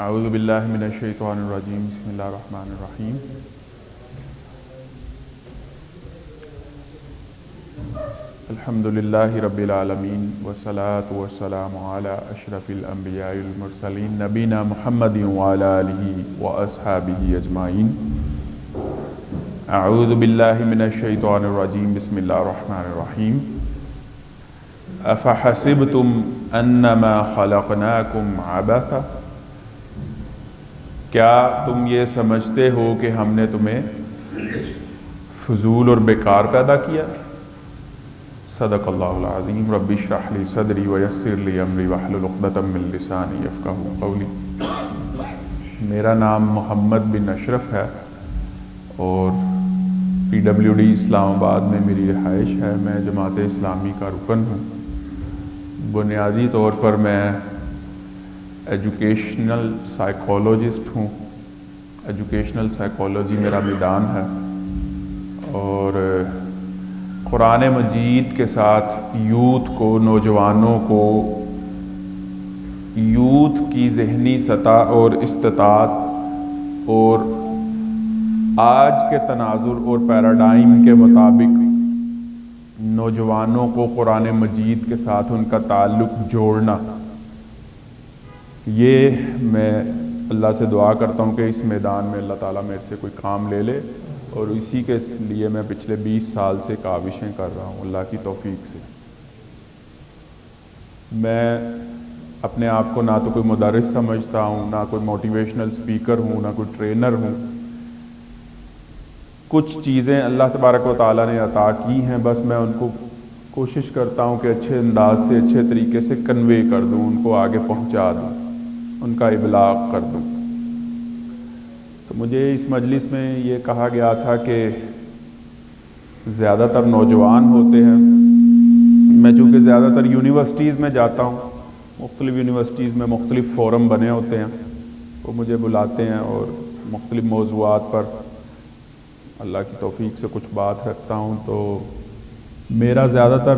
اعوذ باللہ من الشیطان الرجیم بسم اللہ الرحمن الرحیم الحمد للہ رب العالمین والصلاة والسلام علی اشرف الانبیاء المرسلین نبینا محمد وعلی آلہ واصحابہ اجمعین اعوذ باللہ من الشیطان الرجیم بسم اللہ الرحمن الرحیم افحسبتم انما خلقناکم عبثا، کیا تم یہ سمجھتے ہو کہ ہم نے تمہیں فضول اور بیکار پیدا کیا؟ صدق اللہ العظیم۔ رب اشرح لی صدری ویسر لی امری واحلل عقدۃ من لسانی یفقہوا قولی۔ میرا نام محمد بن اشرف ہے اور PWD اسلام آباد میں میری رہائش ہے۔ میں جماعت اسلامی کا رکن ہوں۔ بنیادی طور پر میں ایجوکیشنل سائیکالوجسٹ ہوں۔ ایجوکیشنل سائیکالوجی میرا میدان ہے اور قرآن مجید کے ساتھ یوتھ کو، نوجوانوں کو، یوتھ کی ذہنی سطح اور استطاعت اور آج کے تناظر اور پیراڈائم کے مطابق نوجوانوں کو قرآن مجید کے ساتھ ان کا تعلق جوڑنا، یہ میں اللہ سے دعا کرتا ہوں کہ اس میدان میں اللہ تعالیٰ میرے سے کوئی کام لے لے، اور اسی کے لیے میں پچھلے 20 سال سے کاوشیں کر رہا ہوں اللہ کی توفیق سے۔ میں اپنے آپ کو نہ تو کوئی مدرس سمجھتا ہوں، نہ کوئی موٹیویشنل سپیکر ہوں، نہ کوئی ٹرینر ہوں۔ کچھ چیزیں اللہ تبارک و تعالیٰ نے عطا کی ہیں، بس میں ان کو کوشش کرتا ہوں کہ اچھے انداز سے، اچھے طریقے سے کنوے کر دوں، ان کو آگے پہنچا دوں، ان کا ابلاغ کر دوں۔ تو مجھے اس مجلس میں یہ کہا گیا تھا کہ زیادہ تر نوجوان ہوتے ہیں۔ میں چونکہ زیادہ تر یونیورسٹیز میں جاتا ہوں، مختلف یونیورسٹیز میں مختلف فورم بنے ہوتے ہیں، وہ مجھے بلاتے ہیں اور مختلف موضوعات پر اللہ کی توفیق سے کچھ بات رکھتا ہوں۔ تو میرا زیادہ تر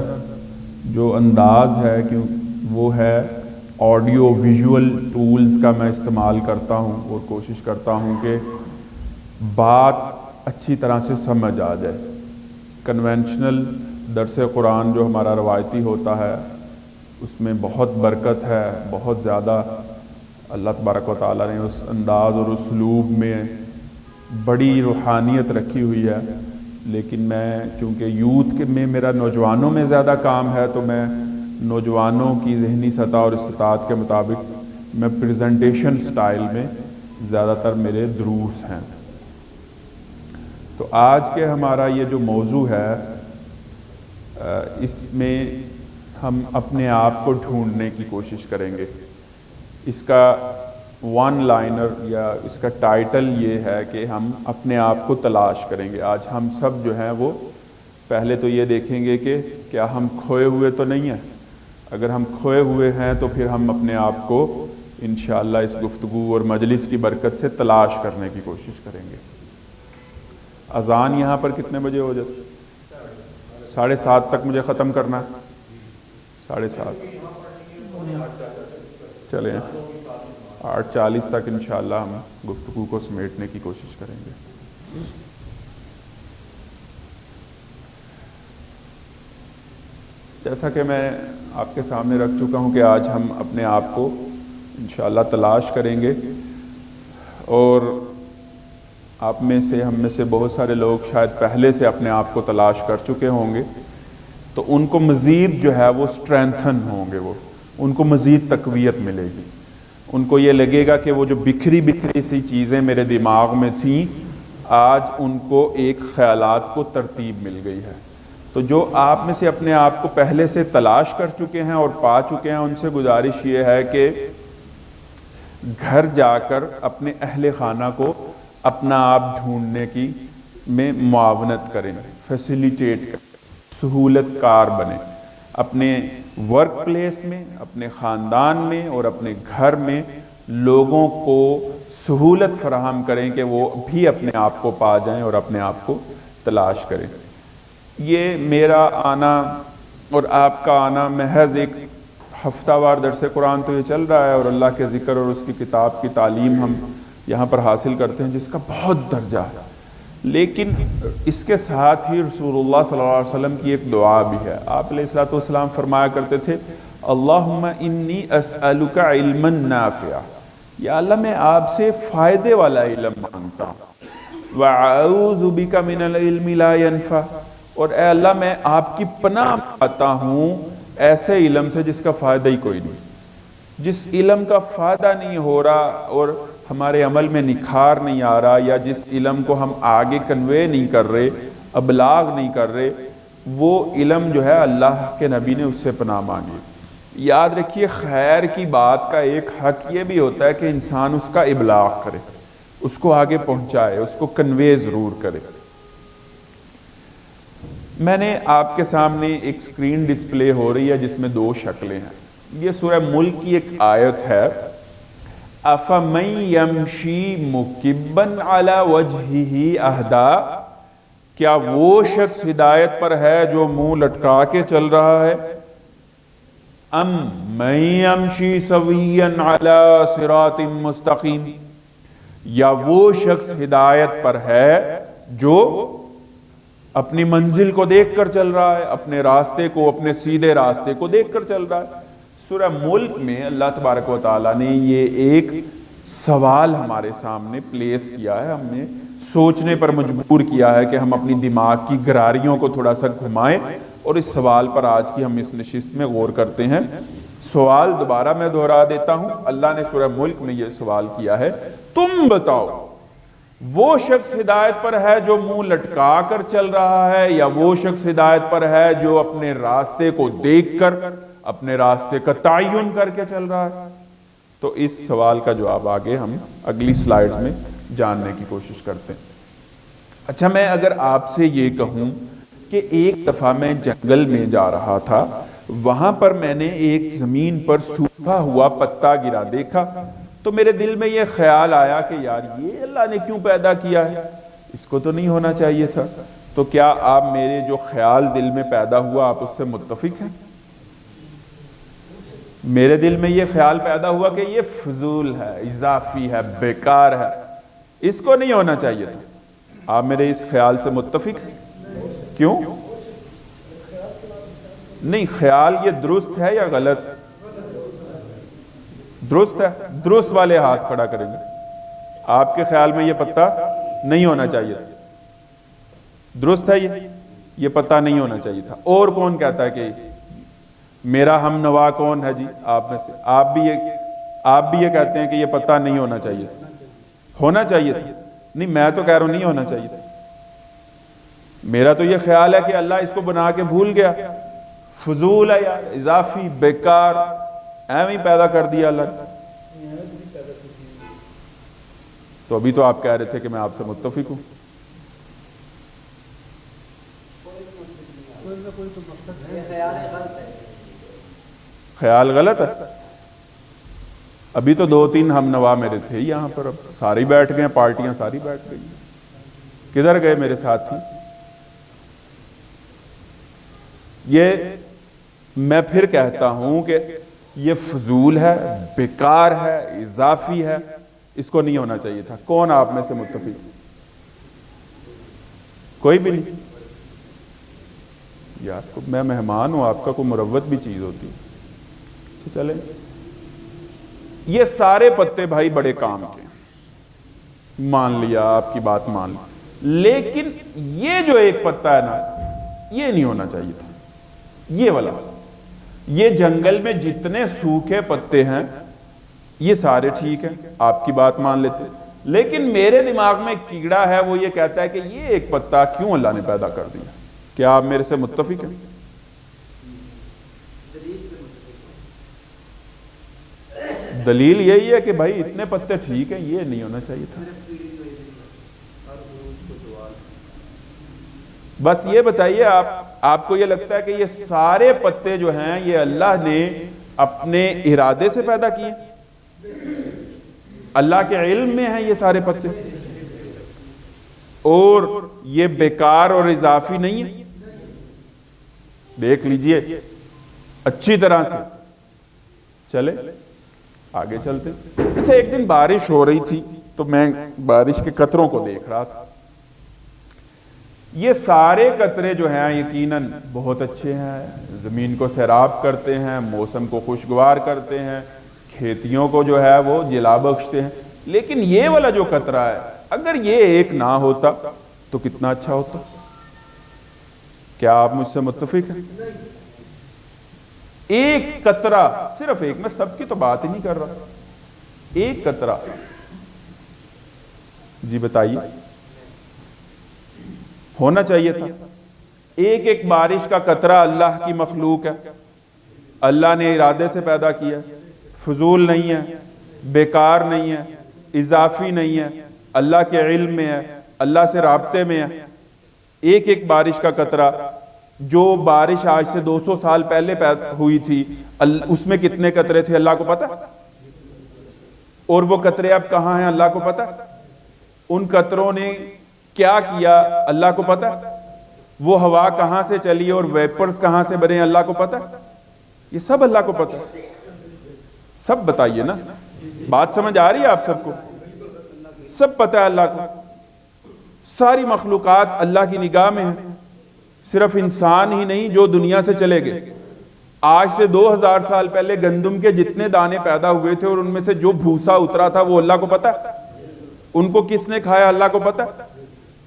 جو انداز ہے کہ وہ ہے آڈیو ویژول ٹولز کا میں استعمال کرتا ہوں اور کوشش کرتا ہوں کہ بات اچھی طرح سے سمجھ آ جائے۔ کنونشنل درس قرآن جو ہمارا روایتی ہوتا ہے اس میں بہت برکت ہے، بہت زیادہ اللہ تبارک و تعالیٰ نے اس انداز اور اسلوب میں بڑی روحانیت رکھی ہوئی ہے، لیکن میں چونکہ یوتھ میں میرا نوجوانوں میں زیادہ کام ہے تو میں نوجوانوں کی ذہنی سطح اور استطاعت کے مطابق میں پریزنٹیشن سٹائل میں زیادہ تر میرے دروس ہیں۔ تو آج کے ہمارا یہ جو موضوع ہے اس میں ہم اپنے آپ کو ڈھونڈنے کی کوشش کریں گے۔ اس کا ون لائنر یا اس کا ٹائٹل یہ ہے کہ ہم اپنے آپ کو تلاش کریں گے۔ آج ہم سب جو ہیں وہ پہلے تو یہ دیکھیں گے کہ کیا ہم کھوئے ہوئے تو نہیں ہیں۔ اگر ہم کھوئے ہوئے ہیں تو پھر ہم اپنے آپ کو انشاءاللہ اس گفتگو اور مجلس کی برکت سے تلاش کرنے کی کوشش کریں گے۔ اذان یہاں پر کتنے بجے ہو جاتی؟ 7:30 تک مجھے ختم کرنا ہے۔ 7:30 چلیں 8:40 تک انشاءاللہ ہم گفتگو کو سمیٹنے کی کوشش کریں گے۔ جیسا کہ میں آپ کے سامنے رکھ چکا ہوں کہ آج ہم اپنے آپ کو انشاءاللہ تلاش کریں گے، اور آپ میں سے، ہم میں سے بہت سارے لوگ شاید پہلے سے اپنے آپ کو تلاش کر چکے ہوں گے، تو ان کو مزید جو ہے وہ اسٹرینتھن ہوں گے، وہ ان کو مزید تقویت ملے گی۔ ان کو یہ لگے گا کہ وہ جو بکھری بکھری سی چیزیں میرے دماغ میں تھیں، آج ان کو ایک خیالات کو ترتیب مل گئی ہے۔ تو جو آپ میں سے اپنے آپ کو پہلے سے تلاش کر چکے ہیں اور پا چکے ہیں، ان سے گزارش یہ ہے کہ گھر جا کر اپنے اہل خانہ کو اپنا آپ ڈھونڈنے کی میں معاونت کریں، فیسیلیٹیٹ کریں، سہولت کار بنیں۔ اپنے ورک پلیس میں، اپنے خاندان میں اور اپنے گھر میں لوگوں کو سہولت فراہم کریں کہ وہ بھی اپنے آپ کو پا جائیں اور اپنے آپ کو تلاش کریں۔ یہ میرا آنا اور آپ کا آنا محض ایک ہفتہ وار درس قرآن تو یہ چل رہا ہے، اور اللہ کے ذکر اور اس کی کتاب کی تعلیم ہم یہاں پر حاصل کرتے ہیں، جس کا بہت درجہ ہے، لیکن اس کے ساتھ ہی رسول اللہ صلی اللہ علیہ وسلم کی ایک دعا بھی ہے۔ آپ علیہ الصلوۃ والسلام فرمایا کرتے تھے اللہم انی اسألک علما نافعا، یا اللہ میں آپ سے فائدے والا علم مانگتا ہوں، وَأَعُوذُ بِكَ مِنَ الْعِلْمِ لَا يَنْفَعُ، اور اے اللہ میں آپ کی پناہ پاتا ہوں ایسے علم سے جس کا فائدہ ہی کوئی نہیں، جس علم کا فائدہ نہیں ہو رہا اور ہمارے عمل میں نکھار نہیں آ رہا، یا جس علم کو ہم آگے کنوے نہیں کر رہے، ابلاغ نہیں کر رہے، وہ علم جو ہے اللہ کے نبی نے اس سے پناہ مانگی۔ یاد رکھیے خیر کی بات کا ایک حق یہ بھی ہوتا ہے کہ انسان اس کا ابلاغ کرے، اس کو آگے پہنچائے، اس کو کنوے ضرور کرے۔ میں نے آپ کے سامنے ایک سکرین ڈسپلے ہو رہی ہے جس میں دو شکلیں ہیں، یہ سورہ ملک کی ایک آیت ہے، أَفَمَنْ يَمْشِي مُكِبًّا عَلَى وَجْهِهِ أَهْدَىٰ، کیا وہ شخص ہدایت پر ہے جو منہ لٹکا کے چل رہا ہے، ام من يمشي سويا على صراط مستقیم، یا وہ شخص ہدایت پر ہے جو اپنی منزل کو دیکھ کر چل رہا ہے، اپنے راستے کو، اپنے سیدھے راستے کو دیکھ کر چل رہا ہے۔ سورہ ملک میں اللہ تبارک و تعالیٰ نے یہ ایک سوال ہمارے سامنے پلیس کیا ہے، ہم نے سوچنے پر مجبور کیا ہے کہ ہم اپنی دماغ کی گراریوں کو تھوڑا سا گھمائیں، اور اس سوال پر آج کی ہم اس نشست میں غور کرتے ہیں۔ سوال دوبارہ میں دہرا دیتا ہوں، اللہ نے سورہ ملک میں یہ سوال کیا ہے، تم بتاؤ وہ شخص ہدایت پر ہے جو منہ لٹکا کر چل رہا ہے، یا وہ شخص ہدایت پر ہے جو اپنے راستے کو دیکھ کر اپنے راستے کا تعین کر کے چل رہا ہے؟ تو اس سوال کا جواب آگے ہم اگلی سلائیڈز میں جاننے کی کوشش کرتے ہیں۔ اچھا، میں اگر آپ سے یہ کہوں کہ ایک دفعہ میں جنگل میں جا رہا تھا، وہاں پر میں نے ایک زمین پر سوکھا ہوا پتا گرا دیکھا، تو میرے دل میں یہ خیال آیا کہ یار یہ اللہ نے کیوں پیدا کیا ہے، اس کو تو نہیں ہونا چاہیے تھا۔ تو کیا آپ میرے جو خیال دل میں پیدا ہوا آپ اس سے متفق ہیں؟ میرے دل میں یہ خیال پیدا ہوا کہ یہ فضول ہے، اضافی ہے، بیکار ہے، اس کو نہیں ہونا چاہیے تھا۔ آپ میرے اس خیال سے متفق ہیں؟ کیوں؟ نہیں، خیال یہ درست ہے یا غلط؟ درست ہے۔ درست والے ہاتھ کھڑا کریں گے۔ آپ کے خیال میں یہ پتا نہیں ہونا چاہیے تھا، درست ہے؟ یہ پتا نہیں ہونا چاہیے تھا۔ اور کون کہتا ہے کہ میرا ہم نوا کون ہے جی آپ میں سے؟ آپ بھی یہ کہتے ہیں کہ یہ پتا نہیں ہونا چاہیے تھا، ہونا چاہیے تھا؟ نہیں، میں تو کہہ رہا ہوں نہیں ہونا چاہیے تھا۔ میرا تو یہ خیال ہے کہ اللہ اس کو بنا کے بھول گیا، فضول ہے یار، اضافی، بیکار، ایویں پیدا کر دیا اللہ نے۔ تو ابھی تو آپ کہہ رہے تھے کہ میں آپ سے متفق ہوں۔ خیال غلط ہے؟ ابھی تو 2-3 ہم نوا میرے تھے یہاں پر، اب سارے بیٹھ گئے، پارٹیاں ساری بیٹھ گئی، کدھر گئے میرے ساتھی؟ یہ میں پھر کہتا ہوں کہ یہ فضول ہے، بیکار ہے، اضافی ہے، اس کو نہیں ہونا چاہیے تھا۔ کون آپ میں سے متفق؟ کوئی بھی نہیں؟ یار میں مہمان ہوں آپ کا، کوئی مروت بھی چیز ہوتی ہے۔ چلیں، یہ سارے پتے بھائی بڑے کام کے، مان لیا، آپ کی بات مان لی، لیکن یہ جو ایک پتا ہے نا، یہ نہیں ہونا چاہیے تھا، یہ والا۔ یہ جنگل میں جتنے سوکھے پتے ہیں یہ سارے ٹھیک ہیں، آپ کی بات مان لیتے، لیکن میرے دماغ میں ایک کیڑا ہے، وہ یہ کہتا ہے کہ یہ ایک پتا کیوں اللہ نے پیدا کر دیا۔ کیا آپ میرے سے متفق ہیں؟ دلیل یہی ہے کہ بھائی اتنے پتے ٹھیک ہیں، یہ نہیں ہونا چاہیے تھا۔ بس یہ بتائیے، آپ کو یہ لگتا ہے کہ یہ سارے پتے جو ہیں یہ اللہ نے اپنے ارادے سے پیدا کیے؟ اللہ کے علم میں ہیں یہ سارے پتے، اور یہ بیکار اور اضافی نہیں ہے؟ دیکھ لیجئے اچھی طرح سے، چلے آگے چلتے. اچھا ایک دن بارش ہو رہی تھی تو میں بارش کے قطروں کو دیکھ رہا تھا. یہ سارے قطرے جو ہیں یقیناً بہت اچھے ہیں، زمین کو سیراب کرتے ہیں، موسم کو خوشگوار کرتے ہیں، کھیتیوں کو جو ہے وہ جلا بخشتے ہیں. لیکن یہ والا جو قطرہ ہے اگر یہ ایک نہ ہوتا تو کتنا اچھا ہوتا. کیا آپ مجھ سے متفق ہیں؟ ایک قطرہ، صرف ایک، میں سب کی تو بات ہی نہیں کر رہا، ایک قطرہ. جی بتائیے، ہونا چاہیے تھا. ایک ایک بارش کا قطرہ اللہ کی مخلوق ہے، اللہ نے ارادے سے پیدا کیا، فضول نہیں ہے، بیکار نہیں ہے، اضافی نہیں ہے، اللہ کے علم میں ہے، اللہ سے رابطے میں ہے. ایک ایک بارش کا قطرہ، جو بارش آج سے 200 سال پہلے ہوئی تھی اس میں کتنے قطرے تھے اللہ کو پتہ، اور وہ قطرے اب کہاں ہیں اللہ کو پتہ. ان قطروں نے کیا کیا اللہ کو پتہ، وہ ہوا کہاں سے چلی اور ویپرز کہاں سے بنے اللہ کو پتہ. یہ سب اللہ کو پتہ. سب بتائیے نا، بات سمجھ آ رہی ہے آپ سب کو؟ سب پتہ ہے اللہ کو. ساری مخلوقات اللہ کی نگاہ میں ہیں. صرف انسان ہی نہیں جو دنیا سے چلے گئے. آج سے 2000 سال پہلے گندم کے جتنے دانے پیدا ہوئے تھے اور ان میں سے جو بھوسا اترا تھا وہ اللہ کو پتہ. ان کو کس نے کھایا اللہ کو پتہ.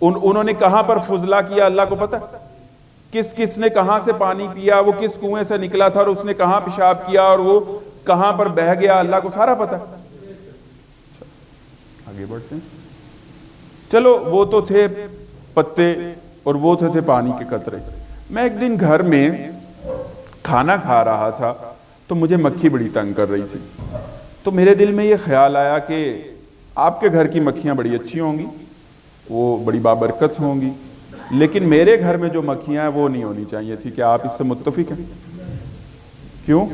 انہوں نے کہاں پر فضلہ کیا اللہ کو پتہ. کس نے کہاں سے پانی پیا، وہ کس کنویں سے نکلا تھا اور اس نے کہاں پیشاب کیا اور وہ کہاں پر بہہ گیا، اللہ کو سارا پتہ. آگے بڑھتے ہیں. چلو وہ تو تھے پتے اور وہ تھے پانی کے قطرے. میں ایک دن گھر میں کھانا کھا رہا تھا تو مجھے مکھی بڑی تنگ کر رہی تھی. تو میرے دل میں یہ خیال آیا کہ آپ کے گھر کی مکھیاں بڑی اچھی ہوں گی، وہ بڑی بابرکت ہوں گی، لیکن میرے گھر میں جو مکھیاں ہیں وہ نہیں ہونی چاہیے تھی. کیا آپ اس سے متفق ہیں؟ کیوں؟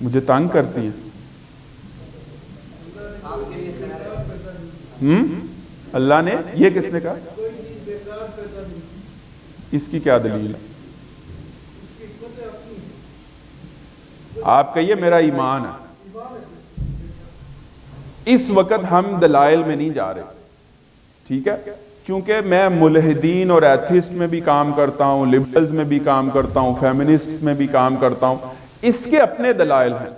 مجھے تنگ کرتی ہیں. اللہ نے، یہ کس نے کہا؟ اس کی کیا دلیل ہے؟ آپ کہیے میرا ایمان ہے. اس وقت ہم دلائل میں نہیں جا رہے، ٹھیک ہے؟ چونکہ میں ملحدین اور ایتھسٹ میں بھی کام کرتا ہوں، لبرلز میں بھی کام کرتا ہوں، فیمنسٹ میں بھی کام کرتا ہوں. اس کے اپنے دلائل ہیں.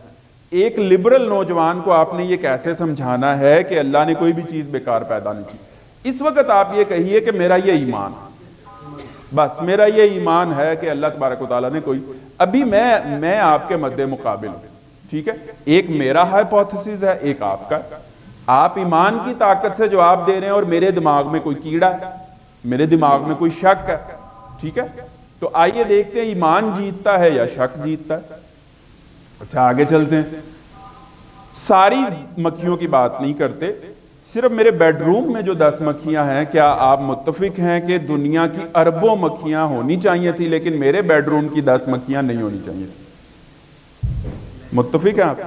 ایک لبرل نوجوان کو آپ نے یہ کیسے سمجھانا ہے کہ اللہ نے کوئی بھی چیز بیکار پیدا نہیں کی؟ اس وقت آپ یہ کہیے کہ میرا یہ ایمان، بس میرا یہ ایمان ہے کہ اللہ تبارک و تعالیٰ نے کوئی. ابھی میں آپ کے مد مقابل ہوں، ٹھیک ہے؟ ایک میرا ہائپوتھسس ہے، ایک آپ کا. آپ ایمان کی طاقت سے جواب دے رہے ہیں اور میرے دماغ میں کوئی کیڑا ہے، میرے دماغ میں کوئی شک ہے، ٹھیک ہے؟ تو آئیے دیکھتے ہیں ایمان جیتتا ہے یا شک جیتتا ہے. اچھا آگے چلتے ہیں. ساری مکھیوں کی بات نہیں کرتے، صرف میرے بیڈ روم میں جو 10 مکھیاں ہیں، کیا آپ متفق ہیں کہ دنیا کی اربوں مکھیاں ہونی چاہیے تھی لیکن میرے بیڈ روم کی 10 مکھیاں نہیں ہونی چاہیے تھی؟ متفق ہیں آپ؟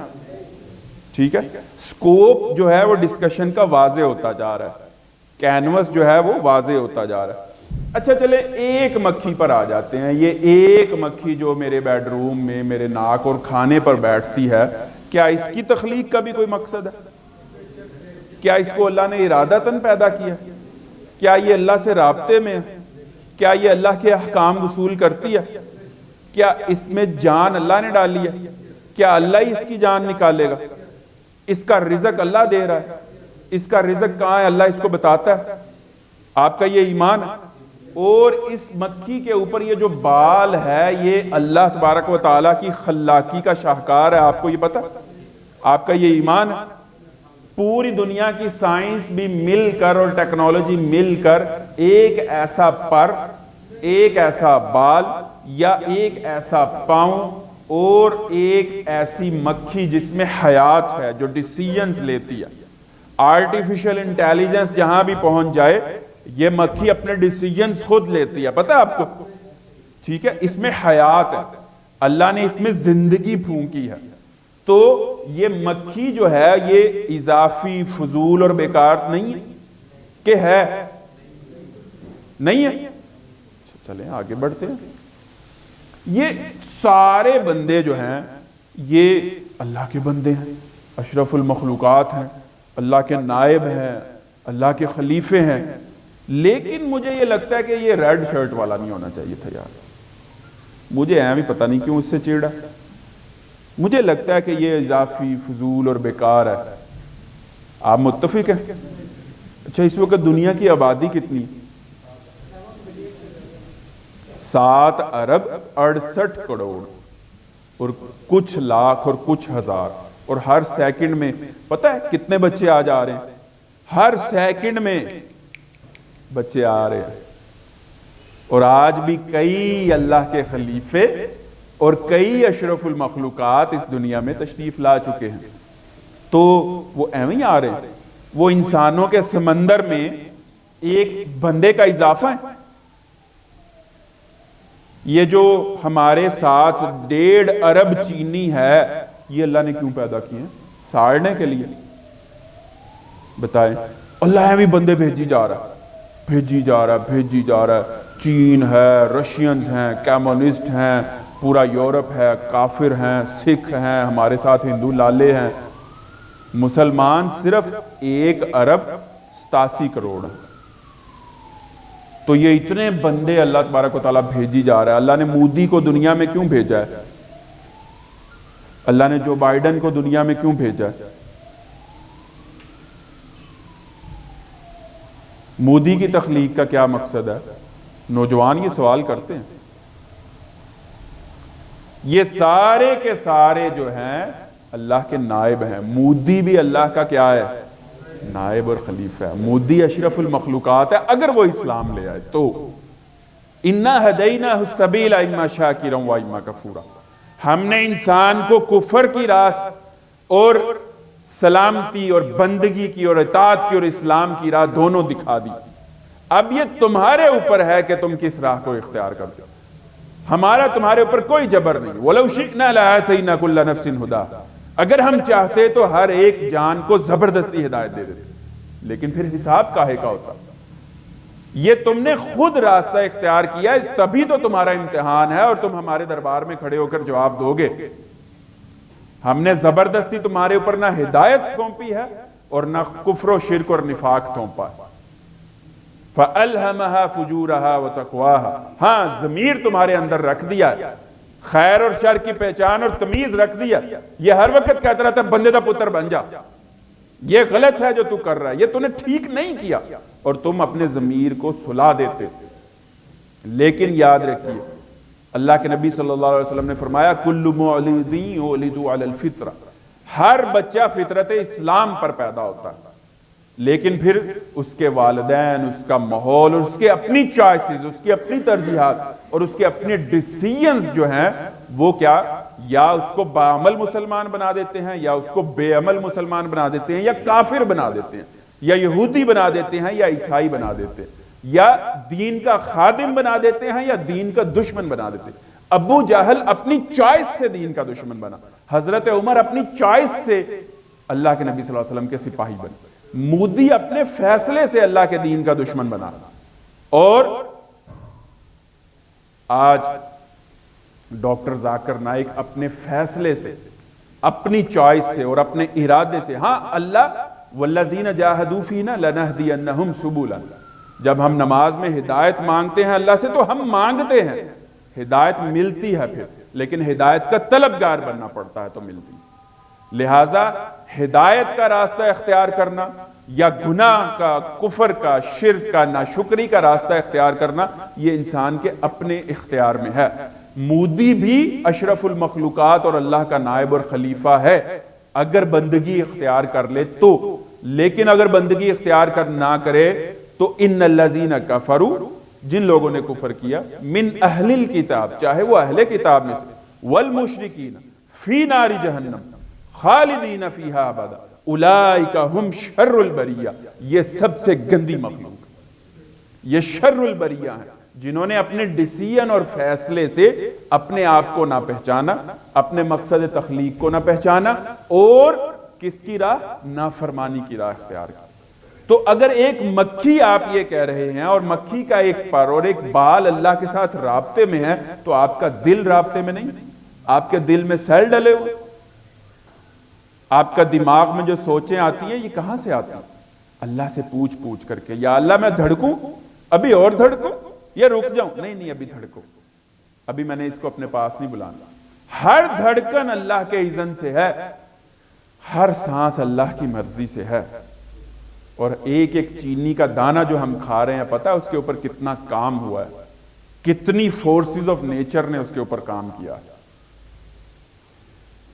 ٹھیک ہے. سکوپ جو ہے وہ ڈسکشن کا واضح ہوتا جا رہا ہے، کینوس جو ہے وہ واضح ہوتا جا رہا ہے. اچھا چلے ایک مکھی پر آ جاتے ہیں. یہ ایک مکھی جو میرے بیڈ روم میں میرے ناک اور کھانے پر بیٹھتی ہے، کیا اس کی تخلیق کا بھی کوئی مقصد ہے؟ کیا اس کو اللہ نے ارادتاً پیدا کیا؟ کیا یہ اللہ سے رابطے میں ہے؟ کیا یہ اللہ کے احکام وصول کرتی ہے؟ کیا اس میں جان اللہ نے ڈالی ہے؟ کیا اللہ ہی اس کی جان نکالے گا؟ اس کا رزق اللہ دے رہا ہے. اس کا رزق کہاں ہے اللہ اس کو بتاتا ہے. آپ کا یہ ایمان ہے. اور اس مکھی کے اوپر یہ جو بال ہے یہ اللہ تبارک و تعالیٰ کی خلاقی کا شاہکار ہے. آپ کو یہ پتہ؟ آپ کا یہ ایمان ہے. پوری دنیا کی سائنس بھی مل کر اور ٹیکنالوجی مل کر ایک ایسا پر، ایک ایسا بال یا ایک ایسا پاؤں اور ایک ایسی مکھی جس میں حیات ہے، جو ڈیسیژنز لیتی ہے. آرٹیفیشل انٹیلیجنس جہاں بھی پہنچ جائے یہ مکھی اپنے ڈیسیژنز خود لیتی ہے. پتہ ہے آپ کو؟ ٹھیک ہے. اس میں حیات ہے، اللہ نے اس میں زندگی پھونکی ہے. تو یہ مکھی جو ہے یہ اضافی، فضول اور بیکار نہیں ہے کہ ہے؟ نہیں ہے. چلیں آگے بڑھتے ہیں. یہ سارے بندے جو ہیں یہ اللہ کے بندے ہیں، اشرف المخلوقات ہیں، اللہ کے نائب ہیں، اللہ کے خلیفے ہیں، لیکن مجھے یہ لگتا ہے کہ یہ ریڈ شرٹ والا نہیں ہونا چاہیے تھا یار. مجھے بھی پتہ نہیں کیوں اس سے چیڑا. مجھے لگتا ہے کہ یہ اضافی، فضول اور بیکار ہے. آپ متفق ہیں؟ اچھا، اس وقت دنیا کی آبادی کتنی؟ 7 ارب 68 کروڑ اور کچھ لاکھ اور کچھ ہزار، اور ہر سیکنڈ میں پتہ ہے کتنے بچے آ جا رہے ہیں؟ ہر سیکنڈ میں بچے آ رہے ہیں. اور آج بھی کئی اللہ کے خلیفے اور کئی اشرف المخلوقات اس دنیا میں تشریف لا چکے ہیں. تو وہ ایویں ہی آ رہے ہیں. وہ انسانوں کے سمندر میں ایک بندے کا اضافہ ہے. یہ جو ہمارے ساتھ 1.5 ارب چینی ہے، یہ اللہ نے کیوں پیدا کیے ہیں؟ ساڑنے کے لیے. بتائیں. اللہ ایویں بندے بھیجی جا رہا ہے. چین ہے، رشینز ہیں، کیمونسٹ ہیں، پورا یورپ ہے، کافر ہیں، سکھ ہیں، ہمارے ساتھ ہندو لالے ہیں. مسلمان صرف 1 ارب 87 کروڑ ہیں. تو یہ اتنے بندے اللہ تبارک و تعالیٰ بھیجی جا رہا ہے. اللہ نے مودی کو دنیا میں کیوں بھیجا ہے؟ اللہ نے جو بائیڈن کو دنیا میں کیوں بھیجا ہے؟ مودی کی تخلیق کا کیا مقصد ہے؟ نوجوان یہ سوال کرتے ہیں. یہ سارے کے سارے جو ہیں اللہ کے نائب ہیں. مودی بھی اللہ کا کیا ہے؟ نائب اور خلیفہ ہے. مودی اشرف المخلوقات ہے اگر وہ اسلام لے آئے تو. اِنَّا هَدَيْنَاهُ السَّبِيلَ اِمَّا شَاكِرًا وَإِمَّا كَفُورًا. ہم نے انسان کو کفر کی راہ اور سلامتی اور بندگی کی اور اطاعت کی اور اسلام کی راہ دونوں دکھا دی. اب یہ تمہارے اوپر ہے کہ تم کس راہ کو اختیار کرتے ہو. ہمارا تمہارے اوپر کوئی جبر نہیں. وَلَوْ شِئْنَا لَآتَيْنَا كُلَّ نَفْسٍ هُدَاهَا. اگر ہم چاہتے تو ہر ایک جان کو زبردستی ہدایت دے دیتے، لیکن پھر حساب کاہے کا ہوتا؟ یہ تم نے خود راستہ اختیار کیا ہے، تبھی تو تمہارا امتحان ہے اور تم ہمارے دربار میں کھڑے ہو کر جواب دو گے. ہم نے زبردستی تمہارے اوپر نہ ہدایت تھوپی ہے اور نہ کفر و شرک اور نفاق تھوپا ہے. فَأَلْهَمَهَا فُجُورَهَا وَتَقْوَاهَا. ہاں، ضمیر تمہارے اندر رکھ دیا ہے، خیر اور شر کی پہچان اور تمیز رکھ دیا. یہ ہر وقت کہتا رہتا ہے بندے دا پتر بن جا، یہ غلط ہے جو تو کر رہا ہے، یہ تو نے ٹھیک نہیں کیا، اور تم اپنے ضمیر کو سلا دیتے. لیکن یاد رکھیے اللہ کے نبی صلی اللہ علیہ وسلم نے فرمایا کل مولود یولد علی الفطرہ. ہر بچہ فطرت اسلام پر پیدا ہوتا ہے، لیکن پھر اس کے والدین، اس کا ماحول اور اس کے اپنی چوائسز، اس کی اپنی ترجیحات اور اس کے اپنے ڈیسیژنز جو ہیں وہ کیا یا اس کو باعمل مسلمان بنا دیتے ہیں، یا اس کو بے عمل مسلمان بنا دیتے ہیں، یا کافر بنا دیتے ہیں، یا یہودی بنا دیتے ہیں، یا عیسائی بنا دیتے ہیں، یا دین کا خادم بنا دیتے ہیں، یا دین کا دشمن بنا دیتے ہیں. ابو جہل اپنی چوائس سے دین کا دشمن بنا. حضرت عمر اپنی چوائس سے اللہ کے نبی صلی اللہ علیہ وسلم کے سپاہی بنے. مودی اپنے فیصلے سے اللہ کے دین کا دشمن بنا. اور آج ڈاکٹر ذاکر نائک اپنے فیصلے سے، اپنی چوائس سے اور اپنے ارادے سے، ہاں اللہ والذین جاہدوا فینا لنہدینہم سبلنا. جب ہم نماز میں ہدایت مانگتے ہیں اللہ سے تو ہم مانگتے ہیں، ہدایت ملتی ہے پھر، لیکن ہدایت کا طلبگار بننا پڑتا ہے تو ملتی. لہٰذا ہدایت کا راستہ اختیار کرنا یا گناہ کا، کفر کا، شرک کا، ناشکری کا راستہ اختیار کرنا یہ انسان کے اپنے اختیار میں ہے. مودی بھی اشرف المخلوقات اور اللہ کا نائب اور خلیفہ ہے اگر بندگی اختیار کر لے تو. لیکن اگر بندگی اختیار کر نہ کرے تو ان الذین کفروا، جن لوگوں نے کفر کیا، من اہل الکتاب، چاہے وہ اہل کتاب میں سے، والمشرکین فی نار جہنم خالدین فیہا ابدا اولئک ہم شر البریہ. یہ سب سے گندی مخلوق، یہ شر البریہ ہیں جنہوں نے اپنے ڈیسیژن اور فیصلے سے اپنے آپ کو نہ پہچانا، اپنے مقصد تخلیق کو نہ پہچانا، اور کس کی راہ؟ نافرمانی کی راہ اختیار کی. تو اگر ایک مکھی آپ یہ کہہ رہے ہیں اور مکھی کا ایک پر اور ایک بال اللہ کے ساتھ رابطے میں ہے، تو آپ کا دل رابطے میں نہیں، آپ کے دل میں سیل ڈلے ہوئے. آپ کا دماغ میں جو سوچیں آتی ہیں یہ کہاں سے آتی ہیں؟ اللہ سے پوچھ پوچھ کر کے، یا اللہ میں دھڑکوں، ابھی اور دھڑکوں، یا رک جاؤں؟ نہیں ابھی دھڑکو، ابھی میں نے اس کو اپنے پاس نہیں بلانا۔ ہر دھڑکن اللہ کے اذن سے ہے، ہر سانس اللہ کی مرضی سے ہے، اور ایک ایک چینی کا دانہ جو ہم کھا رہے ہیں، پتہ ہے اس کے اوپر کتنا کام ہوا ہے، کتنی فورسز آف نیچر نے اس کے اوپر کام کیا ہے۔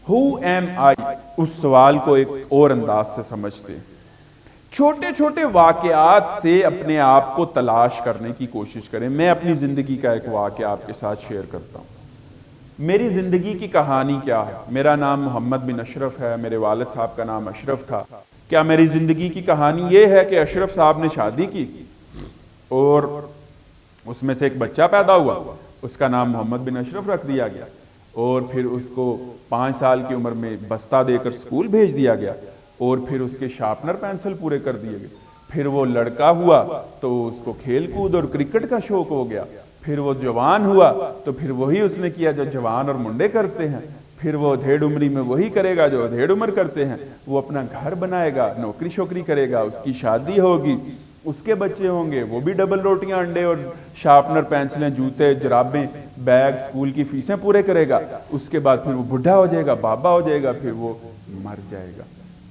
Who am I؟ اس سوال کو ایک اور انداز سے سمجھتے ہیں۔ چھوٹے چھوٹے واقعات سے اپنے آپ کو تلاش کرنے کی کوشش کریں۔ میں اپنی زندگی کا ایک واقعہ آپ کے ساتھ شیئر کرتا ہوں۔ میری زندگی کی کہانی کیا ہے؟ میرا نام محمد بن اشرف ہے، میرے والد صاحب کا نام اشرف تھا۔ کیا میری زندگی کی کہانی یہ ہے کہ اشرف صاحب نے شادی کی اور اس میں سے ایک بچہ پیدا ہوا، اس کا نام محمد بن اشرف رکھ دیا گیا، اور پھر اس کو 5 سال کی عمر میں بستہ دے کر سکول بھیج دیا گیا، اور پھر اس کے شارپنر پینسل پورے کر دیے گئے، پھر وہ لڑکا ہوا تو اس کو کھیل کود اور کرکٹ کا شوق ہو گیا، پھر وہ جوان ہوا تو پھر وہی اس نے کیا جو جوان اور منڈے کرتے ہیں، پھر وہ ادھیڑ عمری میں وہی کرے گا جو ادھیڑ عمر کرتے ہیں، وہ اپنا گھر بنائے گا، نوکری شوکری کرے گا، اس کی شادی ہوگی، اس کے بچے ہوں گے، وہ بھی ڈبل روٹیاں انڈے اور شارپنر پینسلیں جوتے جرابیں بیگ سکول کی فیسیں پورے کرے گا، اس کے بعد پھر وہ بڈھا ہو جائے گا، بابا ہو جائے گا، پھر وہ مر جائے گا۔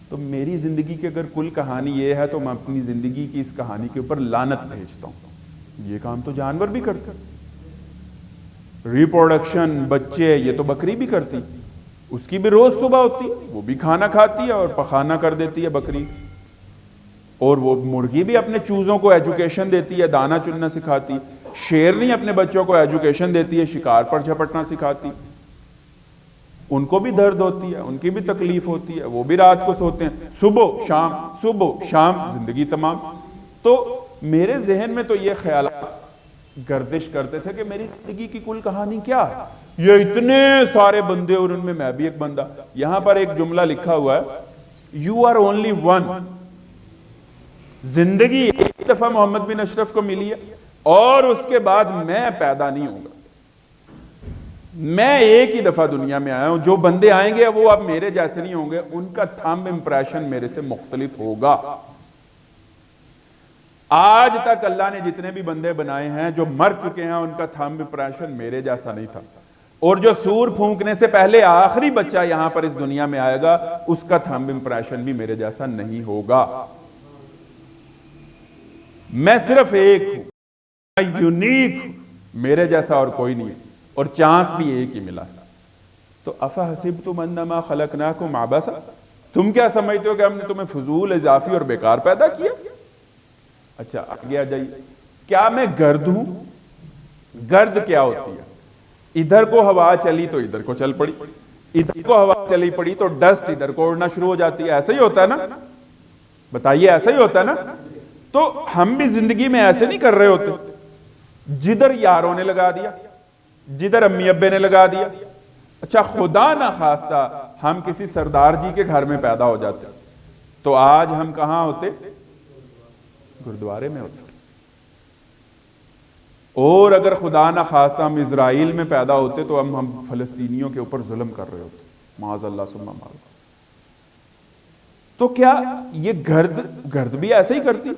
تو میری زندگی کی اگر کل کہانی یہ ہے تو میں اپنی زندگی کی اس کہانی کے اوپر لعنت بھیجتا ہوں۔ یہ کام تو جانور بھی کرتے، ریپروڈکشن، بچے، یہ تو بکری بھی کرتی، اس کی بھی روز صبح ہوتی، وہ بھی کھانا کھاتی ہے اور پخانہ کر دیتی ہے بکری، اور وہ مرغی بھی اپنے چوزوں کو ایجوکیشن دیتی ہے، دانا چننا سکھاتی، شیرنی اپنے بچوں کو ایجوکیشن دیتی ہے، شکار پر جھپٹنا سکھاتی، ان کو بھی درد ہوتی ہے، ان کی بھی تکلیف ہوتی ہے، وہ بھی رات کو سوتے ہیں، صبح شام زندگی تمام۔ تو میرے ذہن میں تو یہ خیالات گردش کرتے تھے کہ میری زندگی کی کل کہانی کیا ہے؟ یہ اتنے سارے بندے اور ان میں میں بھی ایک بندہ۔ یہاں پر ایک جملہ لکھا ہوا ہے، یو آر اونلی ون۔ زندگی ایک دفعہ محمد بن اشرف کو ملی ہے اور اس کے بعد میں پیدا نہیں ہوں گا، میں ایک ہی دفعہ دنیا میں آیا ہوں، جو بندے آئیں گے وہ اب میرے جیسے نہیں ہوں گے، ان کا تھمب امپریشن میرے سے مختلف ہوگا۔ آج تک اللہ نے جتنے بھی بندے بنائے ہیں جو مر چکے ہیں، ان کا تھمب امپریشن میرے جیسا نہیں تھا، اور جو سور پھونکنے سے پہلے آخری بچہ یہاں پر اس دنیا میں آئے گا، اس کا تھمب امپریشن بھی میرے جیسا نہیں ہوگا۔ میں صرف ایک ہوں، میں یونیک ہوں، میرے جیسا اور کوئی نہیں ہے، اور چانس بھی ایک ہی ملا ہے۔ تو افحسبتم انما خلقناکم عبثا، تم کیا سمجھتے ہو کہ ہم نے تمہیں فضول، اضافی اور بیکار پیدا کیا؟ اچھا آگے آ جائیے، کیا میں گرد ہوں؟ گرد کیا ہوتی ہے؟ ادھر کو ہوا چلی تو ادھر کو چل پڑی، ادھر کو ہوا چلی پڑی تو ڈسٹ ادھر کو اڑنا شروع ہو جاتی ہے، ایسا ہی ہوتا ہے نا؟ بتائیے ایسا ہی ہوتا ہے نا؟ تو ہم بھی زندگی میں ایسے نہیں کر رہے ہوتے، جدھر یاروں نے لگا دیا، جدھر امی ابے نے لگا دیا۔ اچھا خدا نہ خواستہ ہم کسی سردار جی کے گھر میں پیدا ہو جاتے تو آج ہم کہاں ہوتے؟ گردوارے میں ہوتے۔ اور اگر خدا نہ خواستہ ہم اسرائیل میں پیدا ہوتے تو ہم فلسطینیوں کے اوپر ظلم کر رہے ہوتے، معاذ اللہ ثم معاذ۔ تو کیا یہ گرد بھی ایسے ہی کرتی؟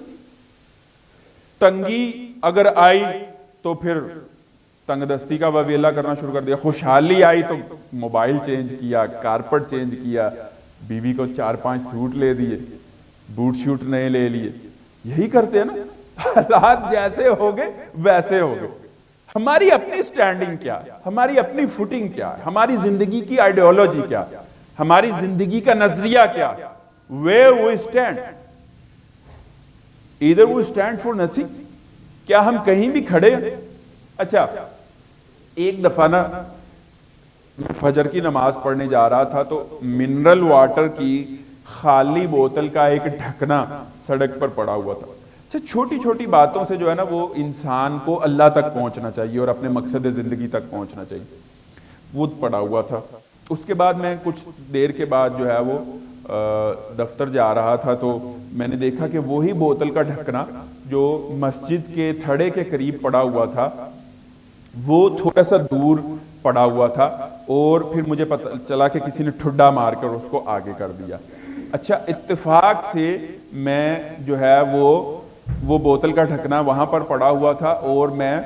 تنگی اگر آئی تو پھر تنگ دستی کا وویلہ کرنا شروع کر دیا، خوشحالی آئی تو موبائل چینج کیا، کارپٹ چینج کیا، بیوی کو 4-5 سوٹ لے دیے، بوٹ شوٹ نئے لے لیے، یہی کرتے ہیں نا؟ حالات جیسے ہو گئے ویسے ہو گئے۔ ہماری اپنی سٹینڈنگ کیا ہے؟ ہماری اپنی فوٹنگ کیا ہے؟ ہماری زندگی کی آئیڈیالوجی کیا ہے؟ ہماری زندگی کا نظریہ کیا ہے؟ Where we stand? Either we stand for nothing. کیا ہم کہیں بھی کھڑے ہیں؟ اچھا ایک دفعہ نا فجر کی نماز پڑھنے جا رہا تھا تو منرل واٹر کی خالی بوتل کا ایک ڈھکنا سڑک پر پڑا ہوا تھا۔ اچھا چھوٹی چھوٹی باتوں سے جو ہے نا وہ انسان کو اللہ تک پہنچنا چاہیے اور اپنے مقصد زندگی تک پہنچنا چاہیے۔ وہ پڑا ہوا تھا۔ اس کے بعد میں کچھ دیر کے بعد جو ہے وہ دفتر جا رہا تھا تو میں نے دیکھا کہ وہی بوتل کا ڈھکنا جو مسجد کے تھڑے کے قریب پڑا ہوا تھا وہ تھوڑا سا دور پڑا ہوا تھا، اور پھر مجھے پتہ چلا کہ کسی نے ٹھڈا مار کر اس کو آگے کر دیا. اچھا اتفاق سے میں جو ہے وہ بوتل کا ڈھکنا وہاں پر پڑا ہوا تھا، اور میں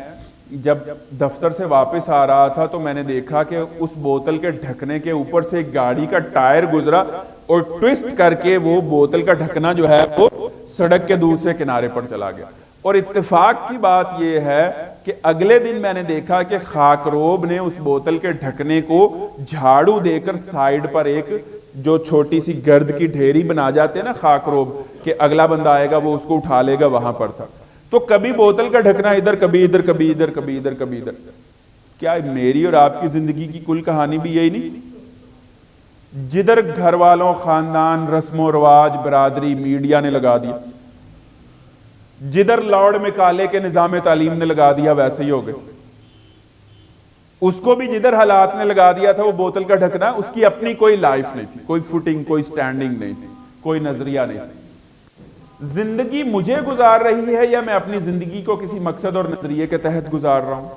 جب دفتر سے واپس آ رہا تھا تو میں نے دیکھا کہ اس بوتل کے ڈھکنے کے اوپر سے ایک گاڑی کا ٹائر گزرا اور ٹوسٹ کر کے وہ بوتل کا ڈھکنا جو ہے وہ سڑک کے دوسرے کنارے پر چلا گیا. اور اتفاق کی بات یہ ہے کہ اگلے دن میں نے دیکھا کہ خاکروب نے اس بوتل کے ڈھکنے کو جھاڑو دے کر سائیڈ پر ایک جو چھوٹی سی گرد کی ڈھیری بنا جاتے ہیں نا خاکروب، کہ اگلا بندہ آئے گا وہ اس کو اٹھا لے گا، وہاں پر تھا. تو کبھی بوتل کا ڈھکنا ادھر، کبھی ادھر، کبھی ادھر، کبھی ادھر، کبھی ادھر. کیا میری اور آپ کی زندگی کی کل کہانی بھی یہی نہیں؟ جدھر گھر والوں، خاندان، رسم و رواج، برادری، میڈیا نے لگا دیا، جدھر لارڈ مکالے کے نظام تعلیم نے لگا دیا، ویسے ہی ہو گئے. اس کو بھی جدھر حالات نے لگا دیا تھا وہ بوتل کا ڈھکنا، اس کی اپنی کوئی لائف نہیں تھی، کوئی فوٹنگ، کوئی سٹینڈنگ نہیں تھی، کوئی نظریہ نہیں تھی. زندگی مجھے گزار رہی ہے یا میں اپنی زندگی کو کسی مقصد اور نظریے کے تحت گزار رہا ہوں؟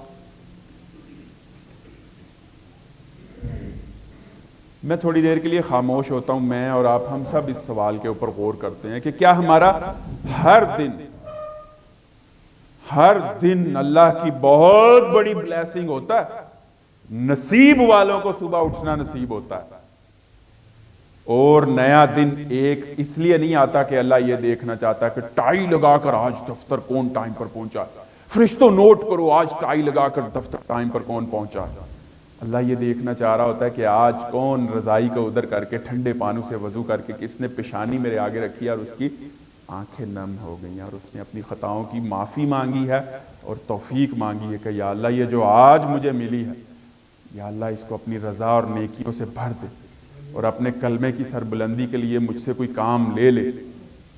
میں تھوڑی دیر کے لیے خاموش ہوتا ہوں. میں اور آپ ہم سب اس سوال کے اوپر غور کرتے ہیں کہ کیا ہمارا ہر دن اللہ کی بہت بڑی بلیسنگ ہوتا ہے؟ نصیب والوں کو صبح اٹھنا نصیب ہوتا ہے، اور نیا دن ایک اس لیے نہیں آتا کہ اللہ یہ دیکھنا چاہتا ہے کہ ٹائی لگا کر آج دفتر کون ٹائم پر پہنچا، فرشتوں نوٹ کرو آج ٹائی لگا کر دفتر ٹائم پر کون پہنچا. اللہ یہ دیکھنا چاہ رہا ہوتا ہے کہ آج کون رضائی کو ادھر کر کے ٹھنڈے پانوں سے وضو کر کے کس نے پیشانی میرے آگے رکھی اور اس کی آنکھیں نم ہو گئی اور اس نے اپنی خطاؤں کی معافی مانگی ہے اور توفیق مانگی ہے کہ یا اللہ یہ جو آج مجھے ملی ہے، یا اللہ اس کو اپنی رضا اور نیکیوں سے بھر دے اور اپنے کلمے کی سربلندی کے لیے مجھ سے کوئی کام لے لے.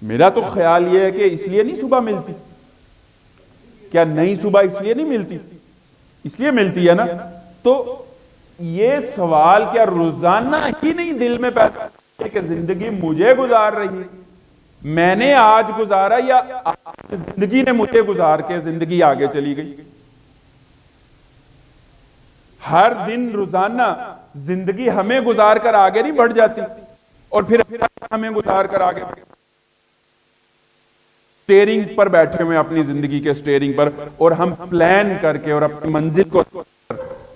میرا تو خیال یہ ہے کہ اس لیے نہیں صبح ملتی. کیا نئی صبح اس لیے نہیں ملتی؟ اس لیے ملتی ہے نا. تو یہ سوال کیا روزانہ ہی نہیں دل میں پیدا ہے کہ زندگی مجھے گزار رہی، میں نے آج گزارا یا زندگی نے مجھے گزار کے زندگی آگے چلی گئی؟ ہر دن روزانہ زندگی ہمیں گزار کر آگے نہیں بڑھ جاتی اور پھر ہمیں گزار کر آگے سٹیئرنگ پر بیٹھے ہوئے اپنی زندگی کے سٹیئرنگ پر، اور ہم پلان کر کے اور اپنی منزل کو،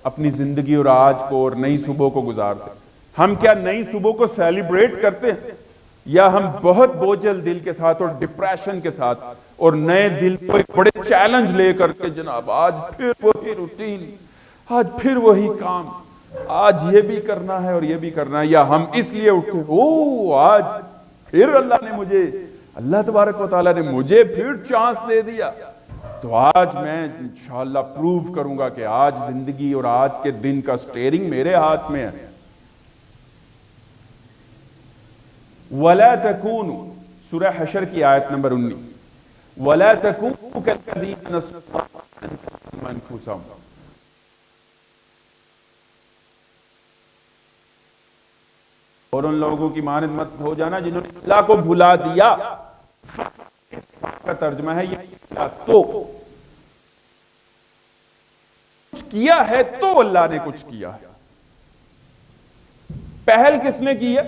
اپنی زندگی اور آج کو اور نئی صبح کو گزارتے. ہم کیا نئی صبح کو سیلیبریٹ کرتے ہیں یا ہم بہت بوجھل دل کے ساتھ اور ڈپریشن کے ساتھ اور نئے دل کو ایک بڑے چیلنج لے کر کے جناب آج پھر وہی روٹین، آج پھر وہی کام، آج یہ بھی کرنا ہے اور یہ بھی کرنا ہے، یا ہم اس لیے اٹھتے ہیں آج پھر اللہ تبارک و تعالیٰ نے مجھے پھر چانس دے دیا تو آج میں انشاءاللہ پروف کروں گا کہ آج زندگی اور آج کے دن کا سٹیئرنگ میرے ہاتھ میں ہے. وَلَا تَكُونُوا، سورہ حشر کی آیت نمبر 19، وَلَا تَكُونُوا كَالَّذِينَ نَسُوا اللَّهَ فَأَنسَاهُمْ أَنفُسَهُمْ. اور ان لوگوں کی مانند مت ہو جانا جنہوں نے اللہ کو بھلا دیا. کا ترجمہ ہے یہ تو کچھ کیا ہے تو اللہ نے کچھ کیا ہے. پہل کس نے کی ہے؟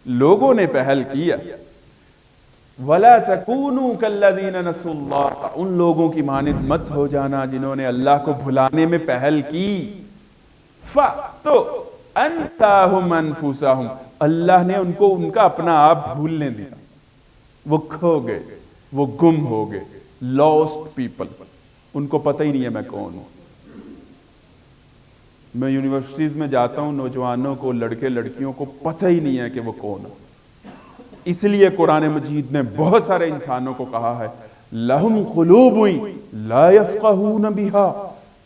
لوگوں نے پہل کی ہے. وَلَا تَكُونُوا كَالَّذِينَ نَسُوا اللَّهَ، ان لوگوں کی مانند مت ہو جانا جنہوں نے اللہ کو بھلانے میں پہل کی. تو أَنْسَاهُمْ أَنفُسَهُمْ، اللہ نے ان کو ان کا اپنا آپ بھولنے دیا. وہ کھو گئے، وہ گم ہو گئے. لاسٹ پیپل، ان کو پتہ ہی نہیں ہے میں کون ہوں. میں یونیورسٹیز میں جاتا ہوں، نوجوانوں کو، لڑکے لڑکیوں کو پتہ ہی نہیں ہے کہ وہ کون ہے. اس لیے قرآن مجید نے بہت سارے انسانوں کو کہا ہے لَهُمْ قُلُوبٌ لَا يَفْقَهُونَ بِهَا،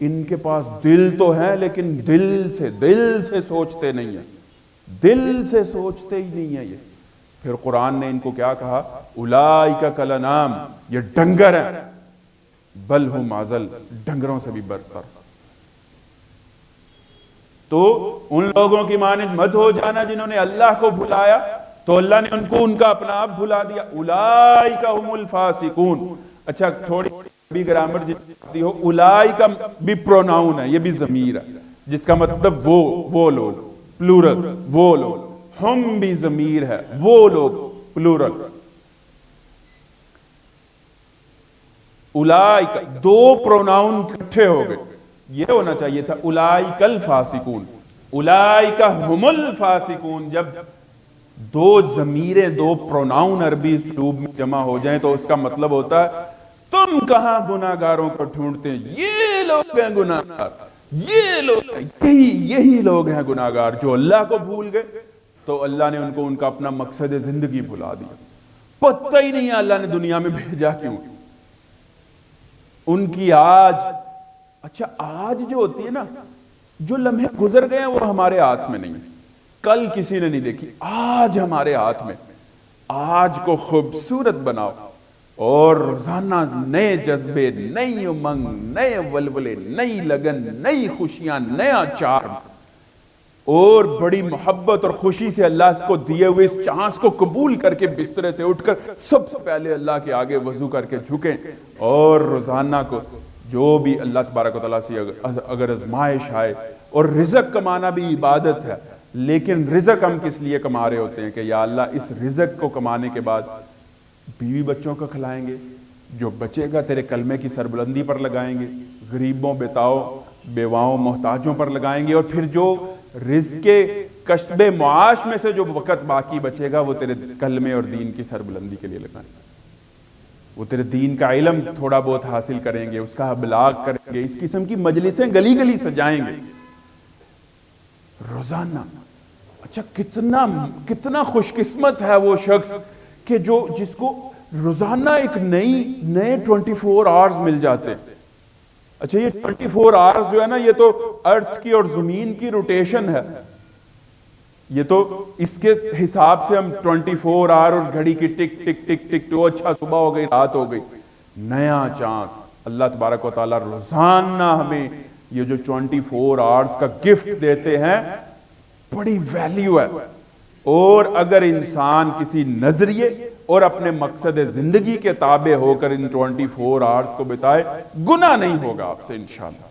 ان کے پاس دل تو ہیں لیکن دل سے سوچتے نہیں ہیں، دل سے سوچتے ہی نہیں ہیں. یہ پھر قرآن نے ان کو کیا کہا؟ اولئک کالانعام، یہ ڈنگر ہیں، بل ہم اضل، ڈنگروں سے بھی برتر. تو ان لوگوں کی مانند مت ہو جانا جنہوں نے اللہ کو بھلایا تو اللہ نے ان کو ان کا اپنا آپ بھلا دیا. اولئک هم الفاسقون. اچھا تھوڑی بھی گرامر جتنی ہو، اولئک بھی پروناؤن ہے، یہ بھی ضمیر ہے. جس کا مطلب وہ لوگ، پلورل، وہ لوگ، ہم بھی ضمیر ہے، وہ لوگ، پلورل. اولائک، دو پروناؤن اکٹھے ہو گئے، یہ ہونا چاہیے تھا اولائک الفاسقون، اولائک ہم الفاسقون. جب دو ضمیریں، دو پروناؤن عربی اسلوب میں جمع ہو جائیں تو اس کا مطلب ہوتا ہے تم کہاں گناہگاروں کو ڈھونڈتے ہیں، یہ لوگ ہیں گناہگار، یہ لوگ ہیں، یہی لوگ ہیں گناہگار جو اللہ کو بھول گئے. تو اللہ نے ان کو ان کا اپنا مقصد زندگی بھلا دیا. پتہ ہی نہیں ہے اللہ نے دنیا میں بھیجا کیوں. ان کی آج، اچھا آج جو ہوتی ہے نا، جو لمحے گزر گئے ہیں وہ ہمارے ہاتھ میں نہیں، کل کسی نے نہیں دیکھی، آج ہمارے ہاتھ میں. آج کو خوبصورت بناؤ اور روزانہ نئے جذبے، نئی امنگ، نئے ولولے، نئی لگن، نئی خوشیاں، نیا چارم اور بڑی محبت اور خوشی سے اللہ کو دیے ہوئے اس چانس کو قبول کر کے بسترے سے اٹھ کر سب سے پہلے اللہ کے آگے وضو کر کے جھکیں اور روزانہ کو جو بھی اللہ تبارک و تعالیٰ سے اگر ازمائش آئے. اور رزق کمانا بھی عبادت ہے، لیکن رزق ہم کس لیے کما رہے ہوتے ہیں کہ یا اللہ اس رزق کو کمانے کے بعد بیوی بچوں کو کھلائیں گے، جو بچے گا تیرے کلمے کی سربلندی پر لگائیں گے، غریبوں، بیواؤں، محتاجوں پر لگائیں گے، اور پھر جو رزق کسب معاش میں سے جو وقت باقی بچے گا وہ تیرے کلمے اور دین کی سربلندی کے لیے لگائیں گے. وہ تیرے دین کا علم تھوڑا بہت حاصل کریں گے، اس کا ابلاغ کریں گے، اس قسم کی مجلسیں گلی گلی سجائیں گے روزانہ. اچھا کتنا خوش قسمت ہے وہ شخص کہ جس کو روزانہ ایک نئے 24 آورز مل جاتے. اچھا یہ 24 آورز جو ہے نا، یہ تو ارتھ کی اور زمین کی روٹیشن ہے، یہ تو اس کے حساب سے ہم 24 آور اور گھڑی کی ٹک ٹک ٹک ٹک تو اچھا صبح ہو گئی، رات ہو گئی، نیا چانس. اللہ تبارک و تعالیٰ روزانہ ہمیں یہ جو 24 آورز کا گفٹ دیتے ہیں، بڑی ویلیو ہے. اور اگر انسان کسی نظریے اور اپنے مقصد زندگی کے تابع ہو کر ان 24 آورز کو بتائے، گناہ نہیں ہوگا آپ سے انشاءاللہ.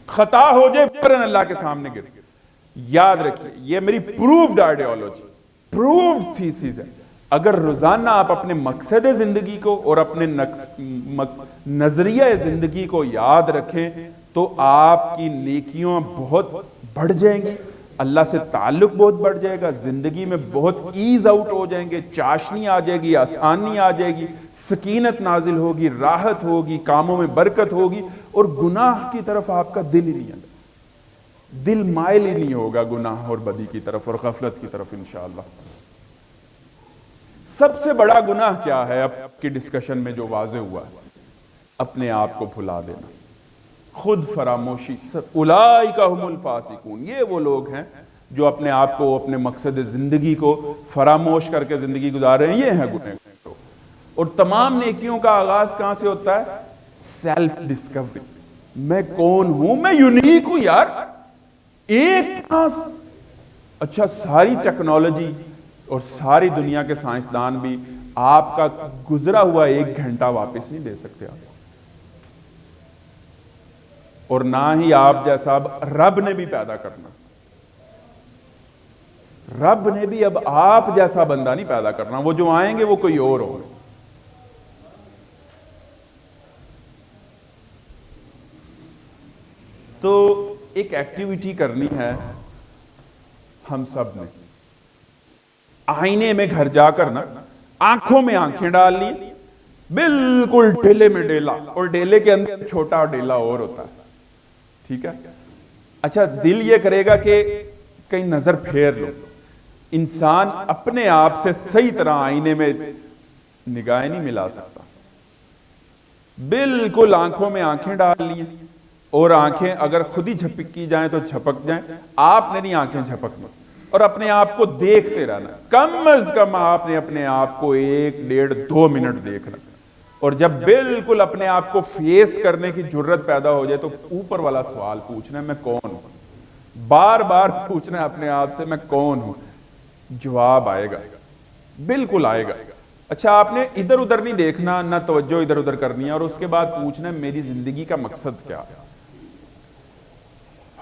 خطا ہو جائے فوراً اللہ کے سامنے گر. یاد رکھیے یہ میری پروفڈ آئیڈیالوجی، پروفڈ تھیسز ہے. اگر روزانہ آپ اپنے مقصد زندگی کو اور اپنے نظریہ زندگی کو یاد رکھیں تو آپ کی نیکیاں بہت بڑھ جائیں گی، اللہ سے تعلق بہت بڑھ جائے گا، زندگی میں بہت ایز آؤٹ ہو جائیں گے، چاشنی آ جائے گی، آسانی آ جائے گی، سکینت نازل ہوگی، راحت ہوگی، کاموں میں برکت ہوگی، اور گناہ کی طرف آپ کا دل ہی نہیں آئے، دل مائل ہی نہیں ہوگا گناہ اور بدی کی طرف اور غفلت کی طرف انشاءاللہ. سب سے بڑا گناہ کیا ہے اب کی ڈسکشن میں جو واضح ہوا ہے؟ اپنے آپ کو بھلا دینا، خود فراموشی. اولئک هم الفاسقون، یہ وہ لوگ ہیں جو اپنے آپ کو، اپنے مقصد زندگی کو فراموش کر کے زندگی گزار رہے ہیں، یہ ہیں گنہگار. اور تمام نیکیوں کا آغاز کہاں سے ہوتا ہے؟ Self Discovery. میں کون ہوں؟ میں یونیک ہوں یار. ایک چانس. اچھا ساری ٹیکنالوجی اور ساری دنیا کے سائنسدان بھی آپ کا گزرا ہوا 1 گھنٹہ واپس نہیں دے سکتے آپ، اور نہ ہی آپ جیسا اب رب نے بھی پیدا کرنا. رب نے بھی اب آپ جیسا بندہ نہیں پیدا کرنا، وہ جو آئیں گے وہ کوئی اور ہو. تو ایک ایکٹیویٹی کرنی ہے ہم سب نے. آئینے میں گھر جا کر نا آنکھوں میں آنکھیں ڈال لی، بالکل ڈیلے میں ڈیلا، اور ڈیلے کے اندر چھوٹا ڈیلا اور ہوتا ہے، ٹھیک ہے. اچھا دل یہ کرے گا کہ کہیں نظر پھیر لو. انسان اپنے آپ سے صحیح طرح آئینے میں نگاہیں نہیں ملا سکتا. بالکل آنکھوں میں آنکھیں ڈال لی، اور آنکھیں اگر خود ہی جھپک کی جائیں تو جھپک جائیں. آپ نے نہیں آنکھیں جھپکنی، اور اپنے آپ کو دیکھتے رہنا. کم از کم آپ نے اپنے آپ کو 1 ڈیڑھ 2 منٹ دیکھنا. اور جب بالکل اپنے آپ کو فیس کرنے کی جرت پیدا ہو جائے تو اوپر والا سوال پوچھنا ہے، میں کون ہوں؟ بار بار پوچھنا ہے اپنے آپ سے، میں کون ہوں؟ جواب آئے گا، بالکل آئے گا. اچھا آپ نے ادھر ادھر نہیں دیکھنا، نہ توجہ ادھر ادھر کرنی ہے، اور اس کے بعد پوچھنا ہے میری زندگی کا مقصد کیا ہے؟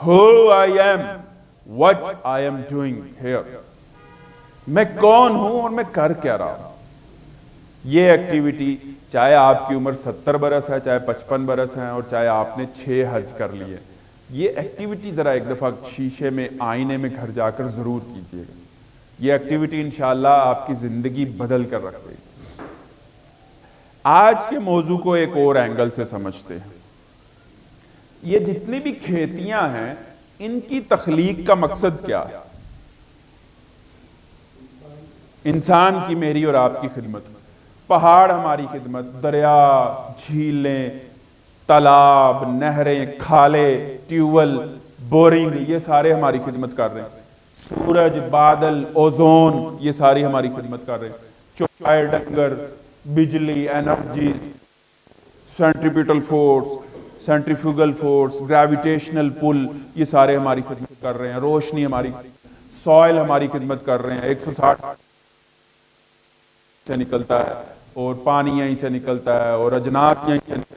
who I am, what I am doing here. میں کون ہوں اور میں کر کیا رہا ہوں. یہ ایکٹیویٹی چاہے آپ کی عمر 70 برس ہے، چاہے 55 برس ہیں، اور چاہے آپ نے 6 حج کر لیے، یہ ایکٹیویٹی ذرا ایک دفعہ شیشے میں آئینے میں گھر جا کر ضرور کیجئے گا. یہ ایکٹیویٹی انشاءاللہ آپ کی زندگی بدل کر رکھ دے گی. آج کے موضوع کو ایک اور اینگل سے سمجھتے ہیں. یہ جتنی بھی کھیتیاں ہیں ان کی تخلیق کا مقصد کیا ہے؟ انسان کی، میری اور آپ کی خدمت. پہاڑ ہماری خدمت، دریا، جھیلیں، تالاب، نہریں، کھالے، ٹیوبل، بورنگ، یہ سارے ہماری خدمت کر رہے ہیں. سورج، بادل، اوزون، یہ ساری ہماری خدمت کر رہے ہیں. چوپائے، ڈنگر، بجلی، energy, centripetal force, centrifugal force, gravitational pull, یہ سارے ہماری خدمت کر رہے ہیں. روشنی ہماری، سوائل ہماری خدمت کر رہے ہیں. 160 سے نکلتا ہے اور پانی یہیں سے نکلتا ہے اور اجناس یہیں سے نکلتا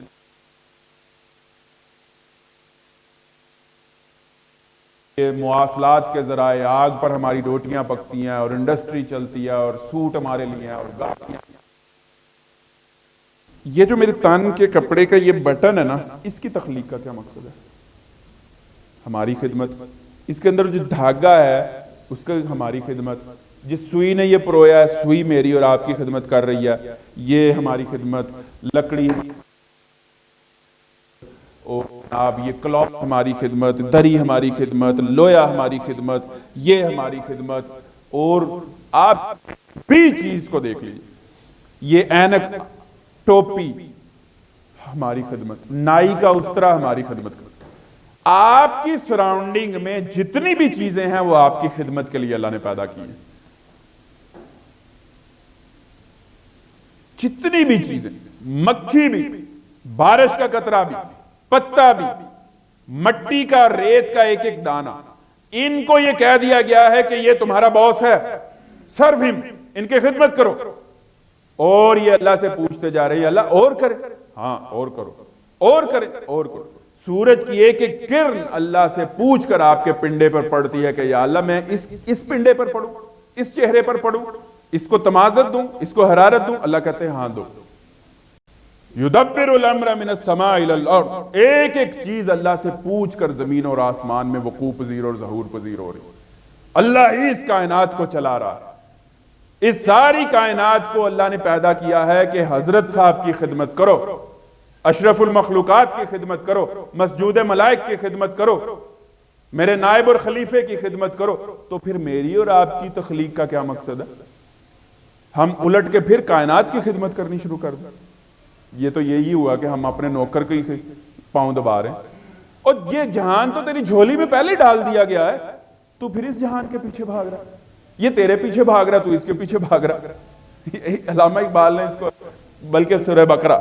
ہے. مواصلات کے ذرائع، آگ پر ہماری روٹیاں پکتی ہیں اور انڈسٹری چلتی ہے اور سوٹ ہمارے لیے ہیں اور گاڑیاں. یہ جو میرے تن کے کپڑے کا یہ بٹن ہے نا، اس کی تخلیق کا کیا مقصد ہے؟ ہماری خدمت. اس کے اندر جو دھاگا ہے اس کا ہماری خدمت. جس سوئی نے یہ پرویا ہے، سوئی میری اور آپ کی خدمت کر رہی ہے، یہ ہماری خدمت. لکڑی اور جناب یہ کلوتھ ہماری خدمت، دری ہماری خدمت، لویا ہماری خدمت، یہ ہماری خدمت. اور آپ بھی چیز کو دیکھ لیجیے، یہ اینک، ٹوپی ہماری خدمت، نائی کا استرا ہماری خدمت. آپ کی سراؤنڈنگ میں جتنی بھی چیزیں ہیں وہ آپ کی خدمت کے لیے اللہ نے پیدا کی ہیں. جتنی بھی چیزیں، مکھی بھی، بارش کا قطرہ بھی، پتا بھی، مٹی کا، ریت کا ایک ایک دانہ، ان کو یہ کہہ دیا گیا ہے کہ یہ تمہارا باس ہے، سرو ہم، ان کی خدمت کرو. اور یہ اللہ سے پوچھتے جا رہے ہیں، اللہ اور کرے، ہاں اور کرو، اور کرے، اور کرو. سورج کی ایک ایک کرن اللہ سے پوچھ کر آپ کے پنڈے پر پڑتی ہے کہ یا اللہ میں اس پنڈے پر پڑوں، اس چہرے پر پڑوں، اس کو تمازت دوں، اس کو حرارت دوں. اللہ کہتے ہیں ہاں دو. یدبر الامر من السماء الى الارض. ایک ایک چیز اللہ سے پوچھ کر زمین اور آسمان میں وقوع پذیر اور ظہور پذیر ہو رہی. اللہ ہی اس کائنات کو چلا رہا ہے. اس ساری کائنات کو اللہ نے پیدا کیا ہے کہ حضرت صاحب کی خدمت کرو، اشرف المخلوقات کی خدمت کرو، مسجود ملائک کی خدمت کرو، میرے نائب اور خلیفے کی خدمت کرو. تو پھر میری اور آپ کی تخلیق کا کیا مقصد ہے؟ ہم الٹ کے پھر کائنات کی خدمت کرنی شروع کر دیں. یہ تو یہی ہوا کہ ہم اپنے نوکر کے ہی پاؤں دبا رہے ہیں. اور یہ جہان تو تیری جھولی میں پہلے ڈال دیا گیا ہے، تو پھر اس جہان کے پیچھے بھاگ رہا ہے. یہ تیرے پیچھے بھاگ رہا ہے، تو اس کے پیچھے بھاگ رہا ہے. علامہ اقبال نے اس کو، بلکہ سورہ بقرہ،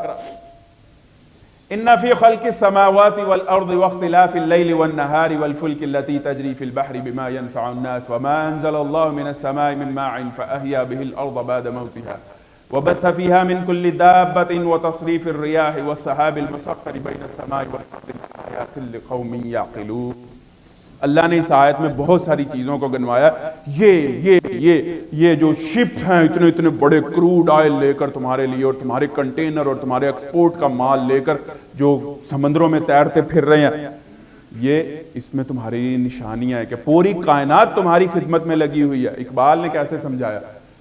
ان فی خلق السماوات والارض واختلاف اللیل والنہار والفلک التي تجری فی البحر بما ينفع الناس وما انزل اللہ من السماء من ماء فاحیا به الارض بعد موتها وبث فيها من كل دابة وتصريف الرياح والسحاب المسخر بين السماء والارض لآیات لقوم یعقلون. اللہ نے اس آیت میں بہت ساری چیزوں کو گنوایا. یہ جو شپ ہیں اتنے اتنے بڑے کروڈ آئل لے کر تمہارے لیے، اور تمہارے کنٹینر اور تمہارے ایکسپورٹ کا مال لے کر جو سمندروں میں تیرتے پھر رہے ہیں، یہ اس میں تمہاری نشانیاں ہیں کہ پوری کائنات تمہاری خدمت میں لگی ہوئی ہے. اقبال نے کیسے سمجھایا؟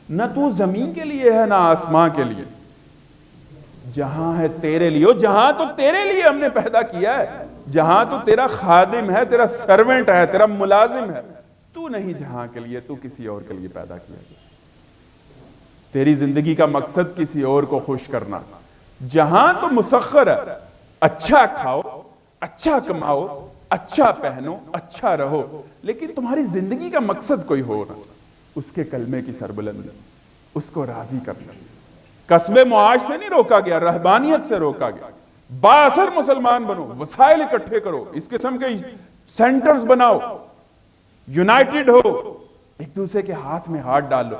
نہ تو زمین کے لیے ہے نہ آسمان کے لیے، جہاں ہے تیرے لیے. جہاں تو تیرے لیے ہم نے پیدا کیا ہے، جہاں تو تیرا خادم ہے، تیرا سرونٹ ہے، تیرا ملازم ہے. تو نہیں جہاں کے لیے، تو کسی اور کے لیے پیدا کیا گیا. تیری زندگی کا مقصد کسی اور کو خوش کرنا. جہاں تو مسخر ہے، اچھا کھاؤ، اچھا کماؤ، اچھا پہنو، اچھا رہو، لیکن تمہاری زندگی کا مقصد کوئی ہو نہ. اس کے کلمے کی سربلندی، اس کو راضی کرنا. قصب معاش سے نہیں روکا گیا، رہبانیت سے روکا گیا. بااثر مسلمان بنو، وسائل اکٹھے کرو، اس قسم کے سینٹرز بناؤ، یونائٹڈ ہو، ایک دوسرے کے ہاتھ میں ہاتھ ڈالو،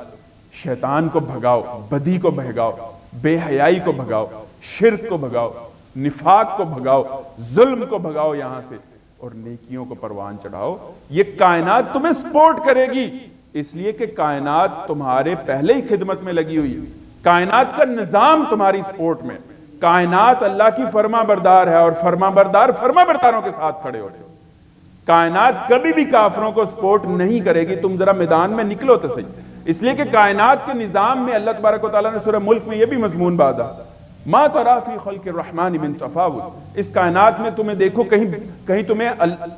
شیطان کو بھگاؤ، بدی کو بھگاؤ، بے حیائی کو بھگاؤ، شرک کو بھگاؤ، نفاق کو بھگاؤ، ظلم کو بھگاؤ یہاں سے. اور نیکیوں کو پروان چڑھاؤ. یہ کائنات تمہیں سپورٹ کرے گی اس لیے کہ کائنات تمہارے پہلے ہی خدمت میں لگی ہوئی ہے. کائنات کا نظام تمہاری سپورٹ میں. کائنات اللہ کی فرما بردار ہے اور فرما برداروں کے ساتھ کھڑے ہوتے. کائنات کبھی بھی کافروں کو سپورٹ نہیں کرے گی. تم ذرا میدان میں نکلو تو صحیح. اس لیے کہ کائنات کے نظام میں اللہ تبارک و تعالیٰ نے سورہ ملک میں یہ بھی مضمون باندھا, ما تری فی خلق الرحمن من تفاوت. اس کائنات میں تمہیں دیکھو کہیں تمہیں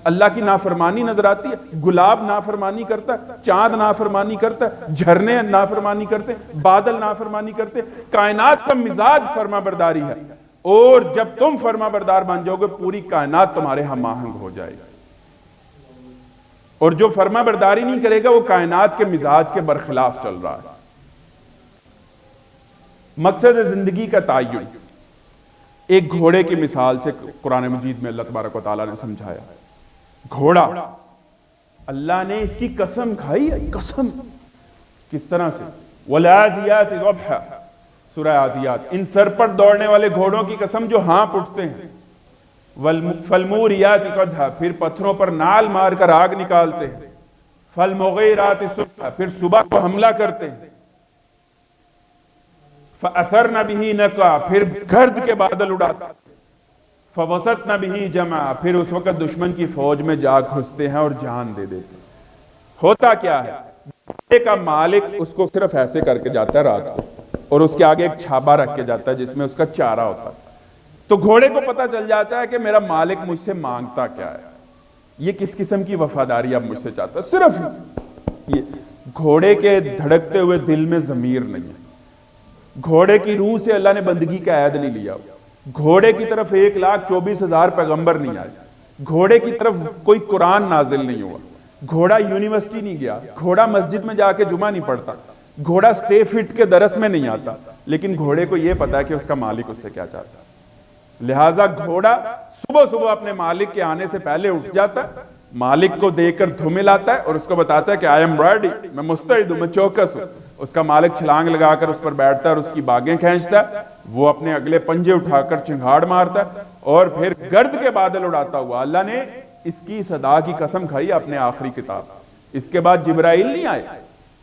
اللہ کی نافرمانی نظر آتی ہے؟ گلاب نافرمانی کرتا ہے, چاند نافرمانی کرتا ہے, جھرنے نافرمانی کرتے, بادل نافرمانی کرتے. کائنات کا مزاج فرما برداری ہے, اور جب تم فرما بردار بن جاؤ گے پوری کائنات تمہارے ہم آہنگ ہو جائے گی. اور جو فرما برداری نہیں کرے گا وہ کائنات کے مزاج کے برخلاف چل رہا ہے. مقصد زندگی کا تعین ایک گھوڑے کی مثال سے قرآن مجید میں اللہ تبارک و تعالیٰ نے سمجھایا. گھوڑا اللہ نے اس کی قسم کھائی ہے. قسم کس طرح سے؟ وَالْعَادِيَاتِ ضَبْحًا, سورہ عادیات. ان سر پر دوڑنے والے گھوڑوں کی قسم جو ہانپ اٹھتے ہیں. فَالْمُورِيَاتِ قَدْحًا, پھر پتھروں پر نال مار کر آگ نکالتے ہیں. فَالْمُغِيرَاتِ صُبْحًا, پھر صبح کو حملہ کرتے ہیں. فَأَثَرْنَ بِهِ نَقْعًا, پھر گرد کے بادل اڑاتے ہیں. فَوَسَطْنَ بِهِ جَمْعًا, پھر اس وقت دشمن کی فوج میں جا گھستے ہیں اور جان دے دیتے ہیں. ہوتا کیا ہے؟ گھوڑے کا مالک اس کو صرف ایسے کر کے جاتا ہے رات کو, اور اس کے آگے ایک چھابا رکھ کے جاتا ہے جس میں اس کا چارہ ہوتا ہے. تو گھوڑے کو پتا چل جاتا ہے کہ میرا مالک مجھ سے مانگتا کیا ہے, یہ کس قسم کی وفاداری اب مجھ سے چاہتا ہے. صرف یہ گھوڑے کے دھڑکتے ہوئے دل میں ضمیر نہیں ہے. گھوڑے کی روح سے اللہ نے بندگی کا عہد نہیں لیا. گھوڑے کی طرف 1,24,000 پیغمبر نہیں آئے. گھوڑے کی طرف کوئی قرآن نازل نہیں ہوا. گھوڑا یونیورسٹی نہیں گیا. گھوڑا مسجد میں جا کے جمعہ نہیں پڑھتا. گھوڑا سٹے فٹ کے درس میں نہیں آتا. لیکن گھوڑے کو یہ پتا ہے کہ اس کا مالک اس سے کیا چاہتا ہے. لہٰذا گھوڑا صبح صبح اپنے مالک کے آنے سے پہلے اٹھ جاتا ہے, مالک کو دیکھ کر دھمے لاتا ہے اور اس کو بتاتا ہے کہ آئی ایم ریڈی, میں مستعد ہوں, میں چوکس ہوں. اس کا مالک چھلانگ لگا کر اس پر بیٹھتا ہے اور اس کی باگیں کھینچتا ہے. وہ اپنے اگلے پنجے اٹھا کر چنگھاڑ مارتا ہے اور پھر گرد کے بادل اڑاتا ہوا. اللہ نے اس کی صدا کی قسم کھائی اپنے آخری کتاب. اس کے بعد جبرائیل نہیں آئے.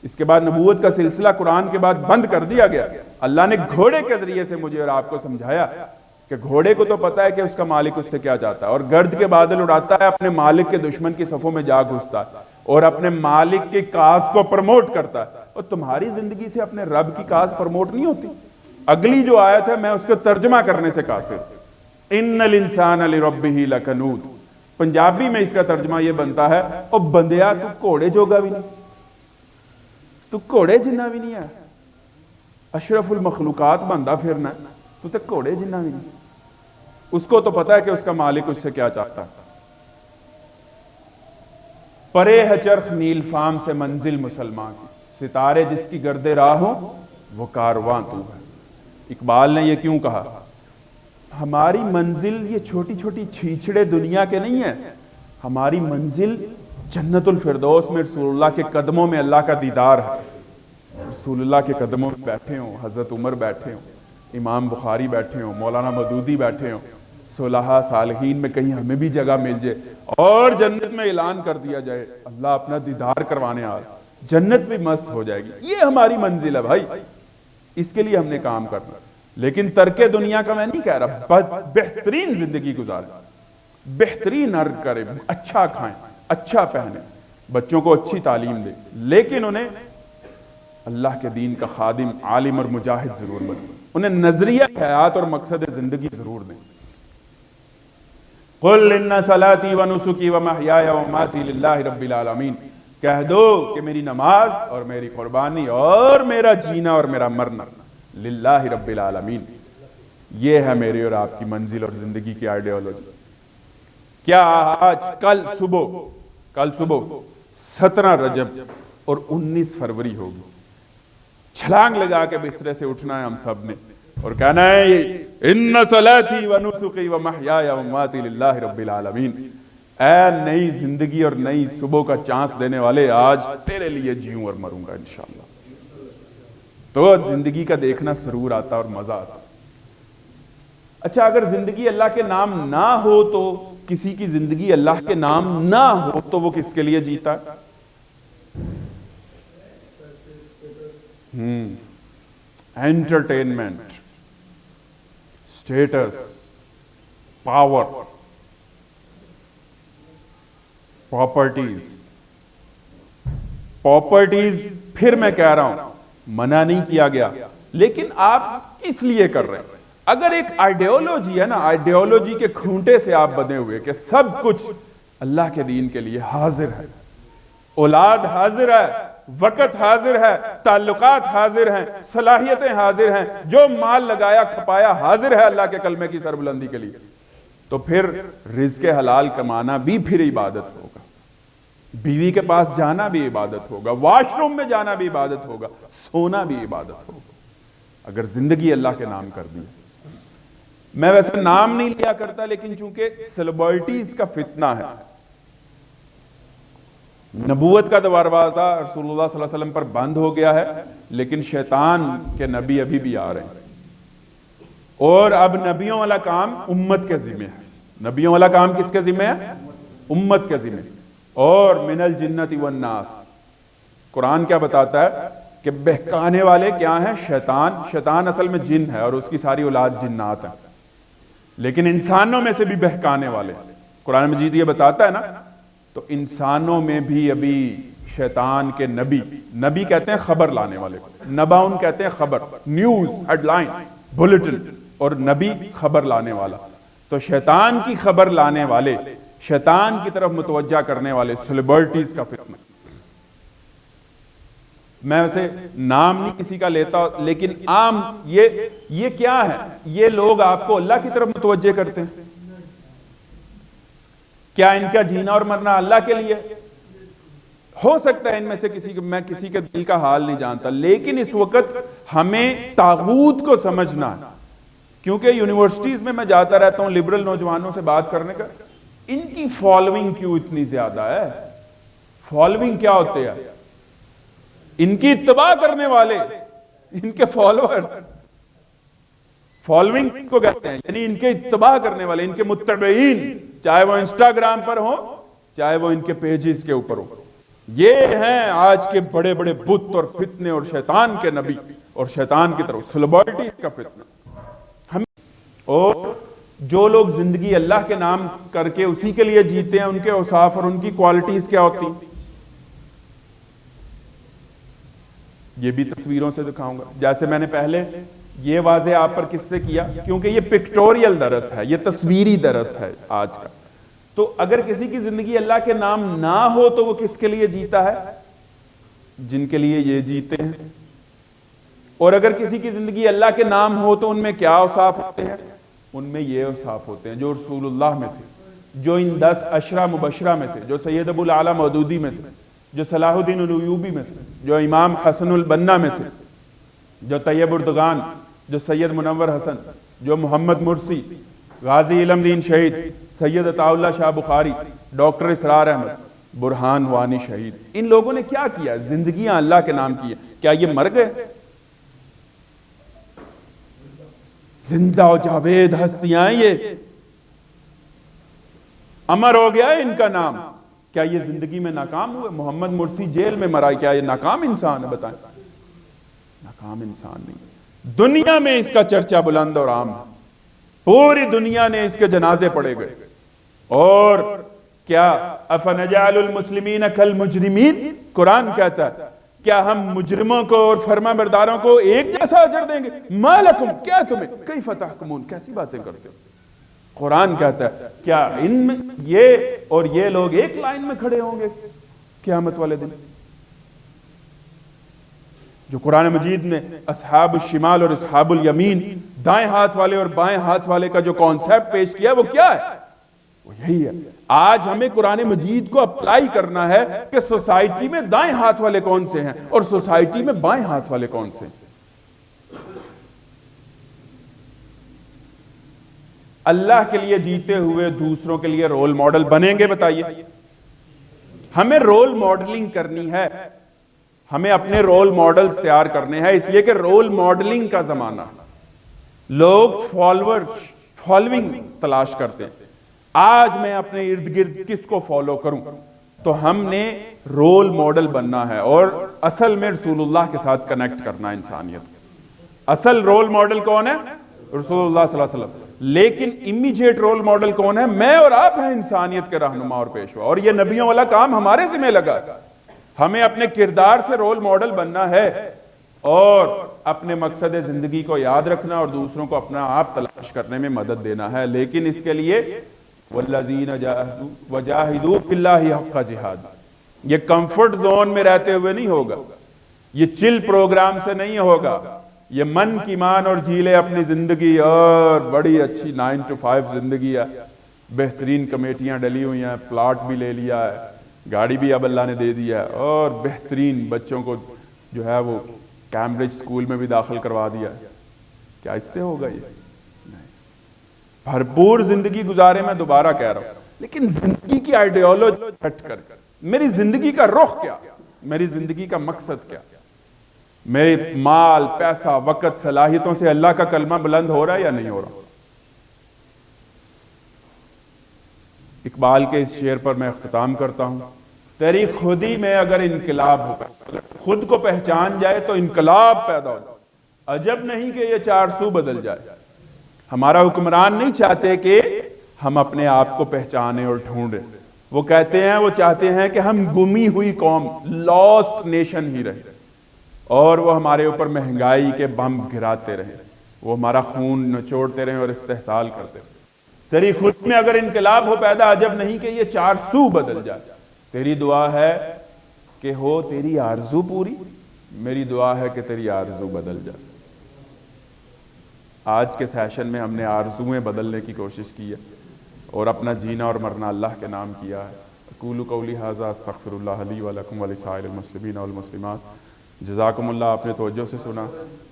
اس کے بعد نبوت کا سلسلہ قرآن کے بعد بند کر دیا گیا. اللہ نے گھوڑے کے ذریعے سے مجھے اور آپ کو سمجھایا کہ گھوڑے کو تو پتا ہے کہ اس کا مالک اس سے کیا چاہتا ہے, اور گرد کے بادل اڑاتا ہے, اپنے مالک کے دشمن کی صفوں میں جا گھستا ہے اور اپنے مالک کی کاز کو پروموٹ کرتا ہے. اور تمہاری زندگی سے اپنے رب کی کاز پروموٹ نہیں ہوتی. اگلی جو آیت ہے میں اس کو ترجمہ کرنے سے قاصر. ان الانسان لربہ لکنود, پنجابی میں اس کا ترجمہ یہ بنتا ہے, او بندیا تو گھوڑے جوگا بھی نہیں, تو گھوڑے جنہ بھی نہیں ہے, اشرف المخلوقات بندہ پھرنا, تو تے گھوڑے جنہ بھی نہیں. اس کو تو پتا ہے کہ اس کا مالک اس سے کیا چاہتا ہے. پرے ہے چرخ نیل فام سے منزل مسلمان کی, ستارے جس کی گرد راہ ہوں وہ کارواں تو ہے. اقبال نے یہ کیوں کہا؟ ہماری منزل یہ چھوٹی چھوٹی چھیچڑے دنیا کے نہیں ہیں. ہماری منزل جنت الفردوس میں رسول اللہ کے قدموں میں اللہ کا دیدار ہے. رسول اللہ کے قدموں میں بیٹھے ہوں, حضرت عمر بیٹھے ہوں, امام بخاری بیٹھے ہوں, مولانا مودودی بیٹھے ہوں, صلحاء صالحین میں کہیں ہمیں بھی جگہ مل جائے اور جنت میں اعلان کر دیا جائے اللہ اپنا دیدار کروانے آ, جنت بھی مست ہو جائے گی. یہ ہماری منزل ہے بھائی, اس کے لیے ہم نے کام کرنا. لیکن ترک دنیا کا میں نہیں کہہ رہا, بہترین زندگی گزاریں, بہترین عرض کریں, اچھا کھائیں, اچھا پہنیں, بچوں کو اچھی تعلیم دیں, لیکن انہیں اللہ کے دین کا خادم, عالم اور مجاہد ضرور بنیں. انہیں نظریہ حیات اور مقصد زندگی ضرور دیں. قُلْ إِنَّ صَلَاتِي وَنُسُكِي وَمَحْيَايَ وَمَمَاتِي لِلَّهِ رَبِّ الْعَالَمِينَ, کہہ دو کہ میری نماز اور میری قربانی اور میرا جینا اور میرا مرنا للہ رب العالمین. یہ ہے میری اور آپ کی منزل اور زندگی کی آئیڈیالوجی. کیا آج کل صبح 17 رجب اور 19 فروری ہوگی, چھلانگ لگا کے بسترے سے اٹھنا ہے ہم سب نے اور کہنا ہے ان صلاتی ونسکی ومحیای ومماتی للہ رب العالمین. اے نئی زندگی اور نئی صبح کا چانس دینے والے, آج تیرے لیے جیوں اور مروں گا انشاءاللہ. تو زندگی کا دیکھنا سرور آتا اور مزہ آتا. اچھا اگر زندگی اللہ کے نام نہ ہو تو کسی کی زندگی اللہ کے نام نہ ہو تو وہ کس کے لیے جیتا ہے؟ Entertainment, status, power, properties. پھر میں کہہ رہا ہوں منع نہیں کیا گیا، لیکن آپ کس لیے کر رہے ہیں؟ اگر ایک آئیڈیالوجی ہے نا، آئیڈیالوجی کے کھونٹے سے آپ بنے ہوئے کہ سب کچھ اللہ کے دین کے لیے حاضر ہے، اولاد حاضر ہے، وقت حاضر ہے، تعلقات حاضر ہیں، صلاحیتیں حاضر ہیں، جو مال لگایا کھپایا حاضر ہے اللہ کے کلمے کی سربلندی کے لیے، تو پھر رزق حلال کمانا بھی پھر عبادت ہوگا، بیوی کے پاس جانا بھی عبادت ہوگا، واش روم میں جانا بھی عبادت ہوگا، سونا بھی عبادت ہوگا، اگر زندگی اللہ کے نام کر دی۔ میں ویسے نام نہیں لیا کرتا، لیکن چونکہ سیلیبریٹیز کا فتنہ ہے، نبوت کا دروازہ رسول اللہ صلی اللہ علیہ وسلم پر بند ہو گیا ہے، لیکن شیطان کے نبی ابھی بھی آ رہے ہیں، اور اب نبیوں والا کام امت کے ذمہ ہے۔ نبیوں والا کام کس کے ذمہ ہے؟ امت کے ذمہ۔ اور من الجنت والناس، قرآن کیا بتاتا ہے کہ بہکانے والے کیا ہیں؟ شیطان۔ شیطان اصل میں جن ہے اور اس کی ساری اولاد جنات ہیں، لیکن انسانوں میں سے بھی بہکانے والے، قرآن مجید یہ بتاتا ہے نا، تو انسانوں میں بھی ابھی شیطان کے نبی کہتے ہیں خبر لانے والے، نباؤن کہتے ہیں خبر، نیوز، ہیڈ لائن، بلیٹن، اور نبی خبر لانے والا۔ تو شیطان کی خبر لانے والے، شیطان کی طرف متوجہ کرنے والے سیلیبریٹیز کا فتنہ۔ میں ویسے نام نہیں کسی کا لیتا، لیکن عام یہ کیا ہے؟ یہ لوگ آپ کو اللہ کی طرف متوجہ کرتے ہیں۔ کیا ان کا جینا اور مرنا اللہ کے لیے؟ ہو سکتا ہے ان میں سے میں کسی کے دل کا حال نہیں جانتا، لیکن اس وقت ہمیں طاغوت کو سمجھنا ہے، کیونکہ یونیورسٹیز میں جاتا رہتا ہوں لبرل نوجوانوں سے بات کرنے کا، ان کی فالوئنگ کیوں اتنی زیادہ ہے؟ فالوئنگ کیا ہوتے ہیں؟ ان کی اتباع کرنے والے، ان کے فالوورز، فالوئنگ کو کہتے ہیں، یعنی ان کے اتباع کرنے والے، ان کے متبعین، چاہے وہ انسٹاگرام پر ہوں، چاہے وہ ان کے پیجز کے اوپر ہوں۔ یہ ہیں آج کے بڑے بڑے بت اور فتنے اور شیطان کے نبی اور شیطان کی طرف سیلیبریٹی کا فتنہ۔ اور جو لوگ زندگی اللہ کے نام کر کے اسی کے لیے جیتے ہیں، ان کے اوصاف اور ان کی کوالٹیز کیا ہوتی ہیں، یہ بھی تصویروں سے دکھاؤں گا۔ جیسے میں نے پہلے یہ واضح آپ پر کس سے کیا، کیونکہ یہ پکٹوریل درس ہے، یہ تصویری درس ہے آج کا۔ تو اگر کسی کی زندگی اللہ کے نام نہ ہو تو وہ کس کے لیے جیتا ہے؟ جن کے لیے یہ جیتے ہیں۔ اور اگر کسی کی زندگی اللہ کے نام ہو تو ان میں کیا اوصاف ہوتے ہیں؟ ان میں یہ اوصاف ہوتے ہیں جو رسول اللہ میں تھے، جو ان 10 عشرہ مبشرہ میں تھے، جو سید ابو الاعلی مودودی میں تھے، جو صلاح الدین الایوبی میں تھے، جو امام حسن البنا میں تھے، جو طیب اردگان، جو سید منور حسن، جو محمد مرسی، غازی علم دین شہید، سید عطا اللہ شاہ بخاری، ڈاکٹر اسرار احمد، برہان وانی شہید۔ ان لوگوں نے کیا کیا؟ زندگیاں اللہ کے نام کی ہیں۔ کیا یہ مر گئے؟ زندہ و جاوید ہستیاں یہ، امر ہو گیا ہے ان کا نام۔ کیا یہ زندگی میں ناکام ہوئے؟ محمد مرسی جیل میں مرا، کیا یہ ناکام انسان ہے؟ بتائیں، ناکام انسان نہیں۔ دنیا میں اس کا چرچا بلند اور عام ہے، پوری دنیا نے اس کے جنازے پڑے گئے۔ اور کیا افنجعل المسلمین کالمجرمین، قرآن کہتا ہے کیا ہم مجرموں کو اور فرما برداروں کو ایک جیسا اجر دیں گے؟ ما لکم، کیا تمہیں، کیف تحکمون، کیسی باتیں کرتے ہو؟ قرآن کہتا ہے کیا ان میں یہ اور یہ لوگ ایک لائن میں کھڑے ہوں گے قیامت والے دن؟ جو قرآن مجید میں اصحاب الشمال اور اصحاب الیمین، دائیں ہاتھ والے اور بائیں ہاتھ والے کا جو کانسیپٹ پیش کیا وہ کیا ہے؟ وہ یہی ہے۔ آج ہمیں قرآن مجید کو اپلائی کرنا ہے کہ سوسائٹی میں دائیں ہاتھ والے کون سے ہیں اور سوسائٹی میں بائیں ہاتھ والے کون سے ہیں۔ اللہ کے لیے جیتے ہوئے دوسروں کے لیے رول ماڈل بنیں گے؟ بتائیے، ہمیں رول ماڈلنگ کرنی ہے، ہمیں اپنے رول ماڈلز تیار کرنے ہیں، اس لیے کہ رول ماڈلنگ کا زمانہ، لوگ فالوئنگ تلاش کرتے ہیں۔ آج میں اپنے ارد گرد کس کو فالو کروں؟ تو ہم نے رول ماڈل بننا ہے، اور اصل میں رسول اللہ کے ساتھ کنیکٹ کرنا ہے انسانیت۔ اصل رول ماڈل کون ہے؟ رسول اللہ صلی اللہ علیہ وسلم۔ لیکن امیجیٹ رول ماڈل کون ہے؟ میں اور آپ ہیں انسانیت کے رہنما اور پیشوا، اور یہ نبیوں والا کام ہمارے ذمہ لگا۔ ہمیں اپنے کردار سے رول ماڈل بننا ہے، اور اپنے مقصد زندگی کو یاد رکھنا، اور دوسروں کو اپنا آپ تلاش کرنے میں مدد دینا ہے۔ لیکن اس کے لیے والذین وجاہدوا فی اللہ حق جہاد، یہ کمفرٹ زون میں رہتے ہوئے نہیں ہوگا، یہ چل پروگرام سے نہیں ہوگا، یہ من کی مان اور جھیلے اپنی زندگی، اور بڑی اچھی 9 to 5 زندگی ہے، بہترین کمیٹیاں ڈلی ہوئی ہیں، پلاٹ بھی لے لیا ہے، گاڑی بھی اب اللہ نے دے دیا ہے، اور بہترین بچوں کو جو ہے وہ کیمبرج سکول میں بھی داخل کروا دیا ہے۔ کیا اس سے ہوگا؟ یہ بھرپور زندگی گزارے، میں دوبارہ کہہ رہا ہوں، لیکن زندگی کی آئیڈیالوجی ہٹ کر میری زندگی کا رخ کیا، میری زندگی کا مقصد کیا، میرے مال، پیسہ، وقت، صلاحیتوں سے اللہ کا کلمہ بلند ہو رہا ہے یا نہیں ہو رہا؟ اقبال کے اس شعر پر میں اختتام کرتا ہوں، تیری خودی میں اگر انقلاب ہو، خود کو پہچان جائے تو انقلاب پیدا ہو جائے، عجب نہیں کہ یہ 400 بدل جائے۔ ہمارا حکمران نہیں چاہتے کہ ہم اپنے آپ کو پہچانیں اور ڈھونڈیں، وہ کہتے ہیں، وہ چاہتے ہیں کہ ہم گمی ہوئی قوم، لاسٹ نیشن ہی رہیں، اور وہ ہمارے اوپر مہنگائی کے بم گراتے رہیں، وہ ہمارا خون نچوڑتے رہیں اور استحصال کرتے رہیں۔ تیری خود میں اگر انقلاب ہو پیدا، عجب نہیں کہ یہ 400 بدل جائے۔ تیری دعا ہے کہ ہو تیری آرزو پوری، میری دعا ہے کہ تیری آرزو بدل جائے۔ آج کے سیشن میں ہم نے آرزویں بدلنے کی کوشش کی ہے، اور اپنا جینا اور مرنا اللہ کے نام کیا ہے۔ اقول قولی ھذا استغفر اللہ لی ولکم ولسائر المسلمین والمسلمات۔ جزاکم اللہ، آپ نے توجہ سے سنا۔